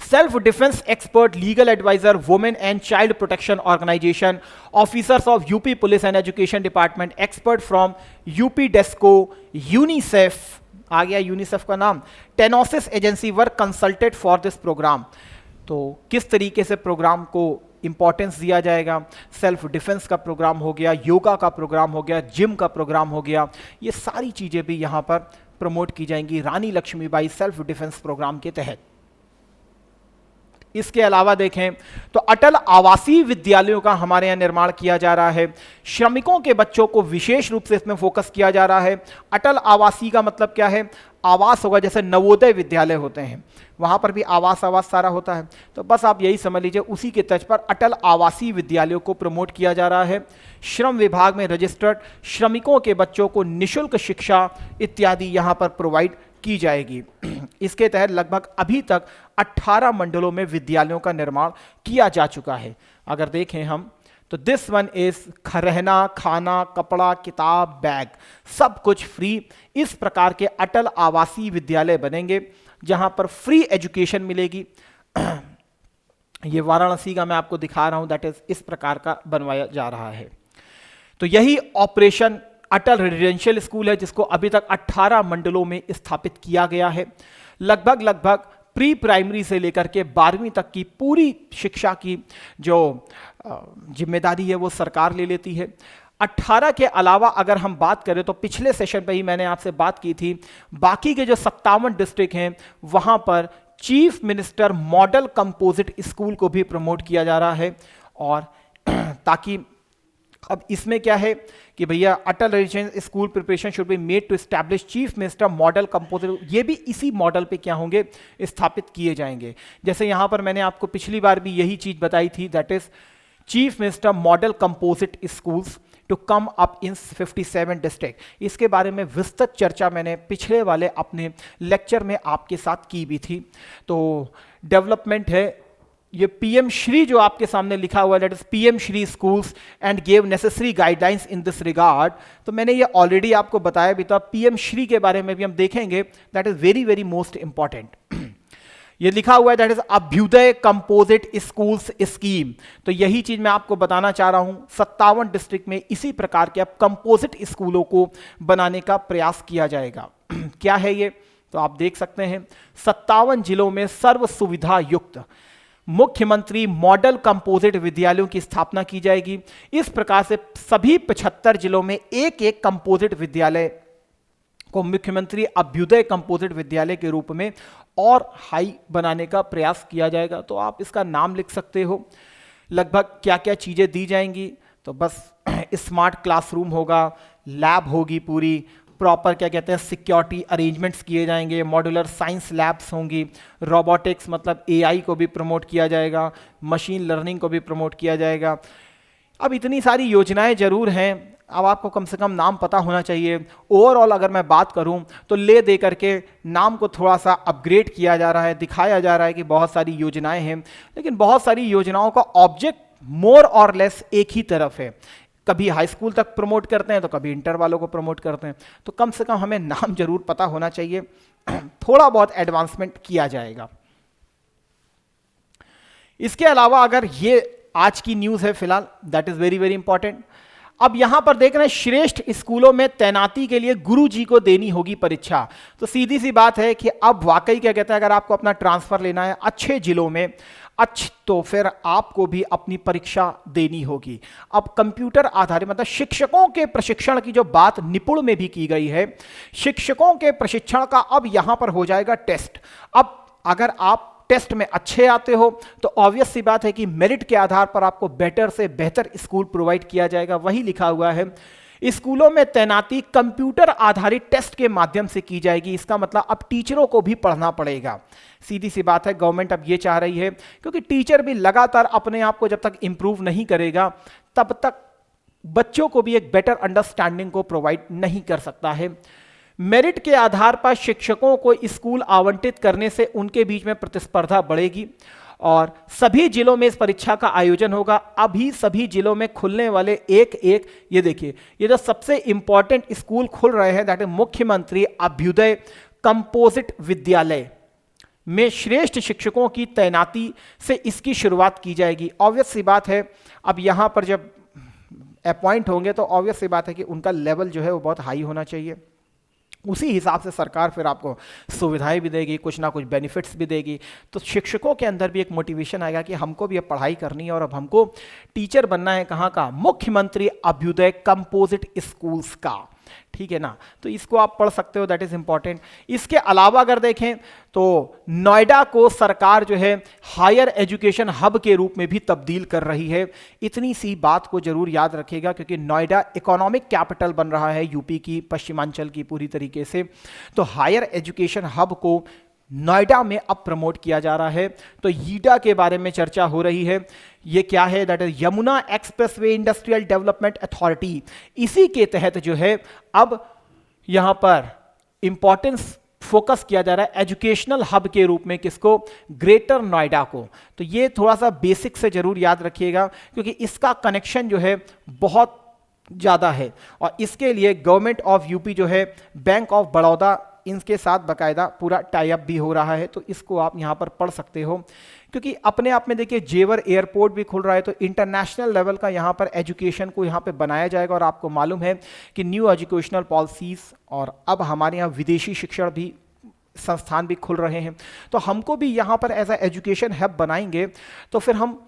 [SPEAKER 1] Self defence expert, legal advisor, women and child protection organisation, officers of UP police and education department, expert from UP डेस्को, यूनिसेफ, आ गया यूनिसेफ का नाम, टेनोसिस agency were consulted for this programme. तो किस तरीके से प्रोग्राम को इंपॉर्टेंस दिया जाएगा, सेल्फ डिफेंस का प्रोग्राम हो गया, योगा का प्रोग्राम हो गया, जिम का प्रोग्राम हो गया, ये सारी चीज़ें भी यहाँ पर प्रमोट की जाएंगी रानी लक्ष्मीबाई सेल्फ डिफेंस प्रोग्राम के तहत। इसके अलावा देखें तो अटल आवासीय विद्यालयों का हमारे यहाँ निर्माण किया जा रहा है। श्रमिकों के बच्चों को विशेष रूप से इसमें फोकस किया जा रहा है। अटल आवासीय का मतलब क्या है, आवास होगा, जैसे नवोदय विद्यालय होते हैं वहाँ पर भी आवास सारा होता है, तो बस आप यही समझ लीजिए उसी के तर्ज पर अटल आवासीय विद्यालयों को प्रमोट किया जा रहा है। श्रम विभाग में रजिस्टर्ड श्रमिकों के बच्चों को निःशुल्क शिक्षा इत्यादि यहाँ पर प्रोवाइड की जाएगी। इसके तहत लगभग अभी तक 18 मंडलों में विद्यालयों का निर्माण किया जा चुका है। अगर देखें हम तो दिस वन इज रहना, खाना, कपड़ा, किताब, बैग, सब कुछ फ्री। इस प्रकार के अटल आवासीय विद्यालय बनेंगे जहां पर फ्री एजुकेशन मिलेगी। ये वाराणसी का मैं आपको दिखा रहा हूं, दैट इज इस प्रकार का बनवाया जा रहा है। तो यही ऑपरेशन अटल रेजिडेंशियल स्कूल है, जिसको अभी तक 18 मंडलों में स्थापित किया गया है। लगभग प्री प्राइमरी से लेकर के 12वीं तक की पूरी शिक्षा की जो जिम्मेदारी है वो सरकार ले लेती है। 18 के अलावा अगर हम बात करें तो पिछले सेशन पे ही मैंने आपसे बात की थी, बाकी के जो 57 डिस्ट्रिक्ट हैं वहां पर chief minister model composite school को भी प्रमोट किया जा रहा है। और ताकि अब इसमें क्या है कि भैया Atal residential school preparation should be made to establish chief minister model composite, ये भी इसी मॉडल पे क्या होंगे, स्थापित किए जाएंगे। जैसे यहां पर मैंने आपको पिछली बार भी यही चीज बताई थी, that is chief minister model composite schools to come up in 57 district. इसके बारे में विस्तृत चर्चा मैंने पिछले वाले अपने लेक्चर में आपके साथ की भी थी। तो डेवलपमेंट है, ये पीएम श्री जो आपके सामने लिखा हुआ है, that is PM Shri schools and give necessary guidelines in this regard. तो मैंने ये ऑलरेडी आपको बताया भी था, पीएम श्री के बारे में भी हम देखेंगे, that is very very most important. ये लिखा हुआ है that is Abhyudaya composite schools scheme. तो यही चीज मैं आपको बताना चाह रहा हूं, 57 डिस्ट्रिक्ट में इसी प्रकार के अब कंपोजिट स्कूलों को बनाने का प्रयास किया जाएगा। क्या है ये, तो आप देख सकते हैं 57 जिलों में सर्व सुविधा युक्त मुख्यमंत्री मॉडल कंपोजिट विद्यालयों की स्थापना की जाएगी। इस प्रकार से सभी 75 जिलों में एक एक कंपोजिट विद्यालय को मुख्यमंत्री अभ्युदय कंपोजिट विद्यालय के रूप में और हाई बनाने का प्रयास किया जाएगा। तो आप इसका नाम लिख सकते हो। लगभग क्या क्या चीज़ें दी जाएंगी, तो बस स्मार्ट क्लासरूम होगा, लैब होगी पूरी, प्रॉपर क्या कहते हैं सिक्योरिटी अरेंजमेंट्स किए जाएंगे, मॉड्यूलर साइंस लैब्स होंगी, रोबोटिक्स मतलब एआई को भी प्रमोट किया जाएगा, मशीन लर्निंग को भी प्रमोट किया जाएगा। अब इतनी सारी योजनाएं जरूर हैं, अब आपको कम से कम नाम पता होना चाहिए। ओवरऑल अगर मैं बात करूं तो ले दे करके नाम को थोड़ा सा अपग्रेड किया जा रहा है, दिखाया जा रहा है कि बहुत सारी योजनाएं हैं, लेकिन बहुत सारी योजनाओं का ऑब्जेक्ट मोर और लेस एक ही तरफ है। कभी हाई स्कूल तक प्रमोट करते हैं तो कभी इंटर वालों को प्रमोट करते हैं। तो कम से कम हमें नाम जरूर पता होना चाहिए, थोड़ा बहुत एडवांसमेंट किया जाएगा। इसके अलावा अगर ये आज की न्यूज़ है फिलहाल, that is very very important. अब यहां पर देख रहे हैं श्रेष्ठ स्कूलों में तैनाती के लिए गुरुजी को देनी होगी परीक्षा। तो सीधी सी बात है कि अब वाकई क्या कहते हैं, अगर आपको अपना ट्रांसफर लेना है अच्छे जिलों में तो फिर आपको भी अपनी परीक्षा देनी होगी। अब कंप्यूटर आधारित मतलब शिक्षकों के प्रशिक्षण की जो बात निपुण में भी की गई है, शिक्षकों के प्रशिक्षण का अब यहां पर हो जाएगा टेस्ट। अब अगर आप टेस्ट में अच्छे आते हो तो ऑब्वियस सी बात है कि मेरिट के आधार पर आपको बेटर से बेहतर स्कूल प्रोवाइड किया जाएगा। वही लिखा हुआ है, स्कूलों में तैनाती कंप्यूटर आधारित टेस्ट के माध्यम से की जाएगी। इसका मतलब अब टीचरों को भी पढ़ना पड़ेगा। सीधी सी बात है, गवर्नमेंट अब ये चाह रही है, क्योंकि टीचर भी लगातार अपने आप को जब तक इंप्रूव नहीं करेगा तब तक बच्चों को भी एक बेटर अंडरस्टैंडिंग को प्रोवाइड नहीं कर सकता है। मेरिट के आधार पर शिक्षकों को स्कूल आवंटित करने से उनके बीच में प्रतिस्पर्धा बढ़ेगी और सभी जिलों में इस परीक्षा का आयोजन होगा। अभी सभी जिलों में खुलने वाले एक ये देखिए, ये जो सबसे इंपॉर्टेंट स्कूल खुल रहे हैं, दैट इज मुख्यमंत्री अभ्युदय कंपोजिट विद्यालय में श्रेष्ठ शिक्षकों की तैनाती से इसकी शुरुआत की जाएगी। ऑब्वियस सी बात है, अब यहां पर जब अपॉइंट होंगे तो ऑब्वियस सी बात है कि उनका लेवल जो है वो बहुत हाई होना चाहिए। उसी हिसाब से सरकार फिर आपको सुविधाएं भी देगी, कुछ ना कुछ बेनिफिट्स भी देगी। तो शिक्षकों के अंदर भी एक मोटिवेशन आएगा कि हमको भी अब पढ़ाई करनी है और अब हमको टीचर बनना है। कहाँ का? मुख्यमंत्री अभ्युदय कंपोजिट स्कूल्स का। ठीक है ना, तो इसको आप पढ़ सकते हो, दैट इज इंपॉर्टेंट। इसके अलावा अगर देखें तो नोएडा को सरकार जो है हायर एजुकेशन हब के रूप में भी तब्दील कर रही है। इतनी सी बात को जरूर याद रखिएगा, क्योंकि नोएडा इकोनॉमिक कैपिटल बन रहा है यूपी की, पश्चिमांचल की पूरी तरीके से। तो हायर एजुकेशन हब को नोएडा में अब प्रमोट किया जा रहा है। तो यीडा के बारे में चर्चा हो रही है। ये क्या है? That is Yamuna expressway industrial development authority. इसी के तहत जो है अब यहां पर इंपॉर्टेंस फोकस किया जा रहा है एजुकेशनल हब के रूप में। किसको? ग्रेटर नोएडा को। तो ये थोड़ा सा बेसिक से जरूर याद रखिएगा, क्योंकि इसका कनेक्शन जो है बहुत ज़्यादा है और इसके लिए गवर्नमेंट ऑफ यूपी जो है बैंक ऑफ बड़ौदा इनके साथ बाकायदा पूरा टाई अप भी हो रहा है। तो इसको आप यहाँ पर पढ़ सकते हो क्योंकि अपने आप में देखिए जेवर एयरपोर्ट भी खुल रहा है, तो इंटरनेशनल लेवल का यहाँ पर एजुकेशन को यहाँ पे बनाया जाएगा। और आपको मालूम है कि न्यू एजुकेशनल पॉलिसीज़ और अब हमारे यहाँ विदेशी शिक्षण भी संस्थान भी खुल रहे हैं, तो हमको भी यहाँ पर एज ए एजुकेशन हब बनाएंगे, तो फिर हम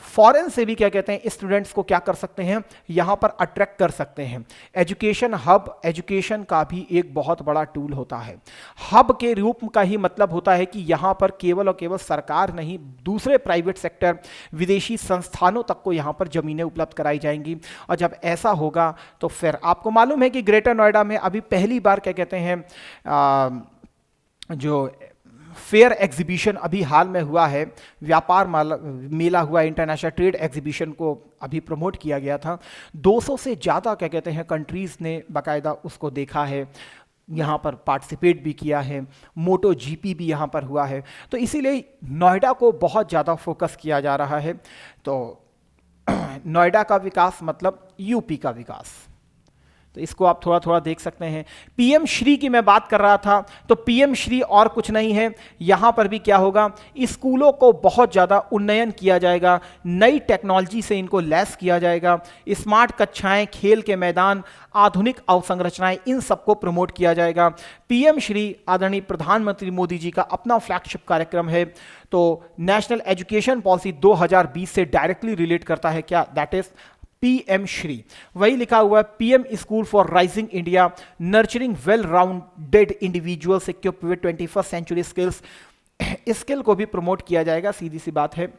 [SPEAKER 1] फॉरेन से भी क्या कहते हैं स्टूडेंट्स को क्या कर सकते हैं, यहाँ पर अट्रैक्ट कर सकते हैं। एजुकेशन हब एजुकेशन का भी एक बहुत बड़ा टूल होता है। हब के रूप का ही मतलब होता है कि यहाँ पर केवल और केवल सरकार नहीं, दूसरे प्राइवेट सेक्टर, विदेशी संस्थानों तक को यहाँ पर ज़मीनें उपलब्ध कराई जाएंगी। और जब ऐसा होगा तो फिर आपको मालूम है कि ग्रेटर नोएडा में अभी पहली बार क्या कहते हैं जो फेयर एग्जीबिशन अभी हाल में हुआ है, व्यापार मेला हुआ, इंटरनेशनल ट्रेड एग्जीबिशन को अभी प्रमोट किया गया था। 200 से ज़्यादा क्या कहते हैं कंट्रीज़ ने बाकायदा उसको देखा है, यहाँ पर पार्टिसिपेट भी किया है, मोटो जीपी भी यहाँ पर हुआ है। तो इसीलिए नोएडा को बहुत ज़्यादा फोकस किया जा रहा है। तो नोएडा का विकास मतलब यूपी का विकास, तो इसको आप थोड़ा थोड़ा देख सकते हैं। पीएम श्री की मैं बात कर रहा था, तो पीएम श्री और कुछ नहीं है, यहाँ पर भी क्या होगा, स्कूलों को बहुत ज़्यादा उन्नयन किया जाएगा, नई टेक्नोलॉजी से इनको लैस किया जाएगा, स्मार्ट कक्षाएं, खेल के मैदान, आधुनिक अवसंरचनाएं, इन सबको प्रमोट किया जाएगा। पीएम श्री आदरणीय प्रधानमंत्री मोदी जी का अपना फ्लैगशिप कार्यक्रम है, तो नेशनल एजुकेशन पॉलिसी 2020 से डायरेक्टली रिलेट करता है। क्या? That is PM Shri. वही लिखा हुआ है PM school for rising India, nurturing well rounded individuals equipped with 21st century skills. Skill को भी प्रमोट किया जाएगा, सीधी सी बात है।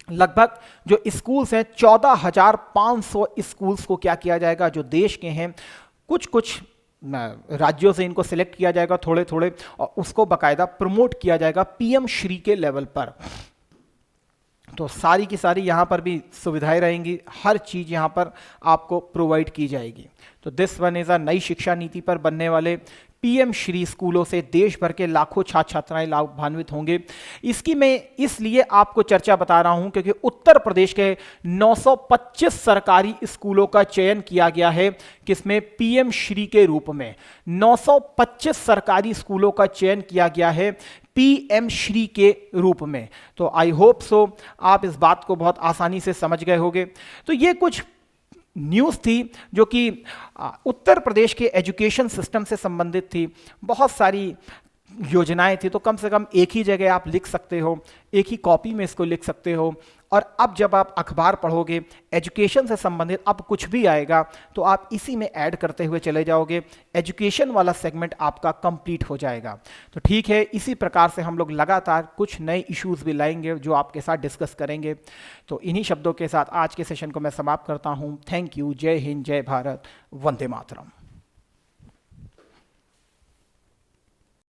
[SPEAKER 1] लगभग जो स्कूल्स हैं 14,500 स्कूल्स को क्या किया जाएगा, जो देश के हैं, कुछ कुछ राज्यों से इनको सिलेक्ट किया जाएगा थोड़े थोड़े, और उसको बाकायदा प्रमोट किया जाएगा पीएम श्री के लेवल पर। तो सारी की सारी यहाँ पर भी सुविधाएं रहेंगी, हर चीज़ यहाँ पर आपको प्रोवाइड की जाएगी। तो दिस वन इज़ अ नई शिक्षा नीति पर बनने वाले पीएम श्री स्कूलों से देश भर के लाखों छात्र छात्राएं लाभान्वित होंगे। इसकी मैं इसलिए आपको चर्चा बता रहा हूं क्योंकि उत्तर प्रदेश के 925 सरकारी स्कूलों का चयन किया गया है, किसमें? पीएम श्री के रूप में 925 सरकारी स्कूलों का चयन किया गया है पीएम श्री के रूप में। तो आई होप सो आप इस बात को बहुत आसानी से समझ गए होंगे। तो ये कुछ न्यूज़ थी जो कि उत्तर प्रदेश के एजुकेशन सिस्टम से संबंधित थी। बहुत सारी योजनाएं थी, तो कम से कम एक ही जगह आप लिख सकते हो, एक ही कॉपी में इसको लिख सकते हो। और अब जब आप अखबार पढ़ोगे, एजुकेशन से संबंधित अब कुछ भी आएगा तो आप इसी में ऐड करते हुए चले जाओगे, एजुकेशन वाला सेगमेंट आपका कंप्लीट हो जाएगा। तो ठीक है, इसी प्रकार से हम लोग लगातार कुछ नए इश्यूज भी लाएंगे जो आपके साथ डिस्कस करेंगे। तो इन्हीं शब्दों के साथ आज के सेशन को मैं समाप्त करता हूँ। Thank you. जय हिंद, जय भारत, वंदे मातरम।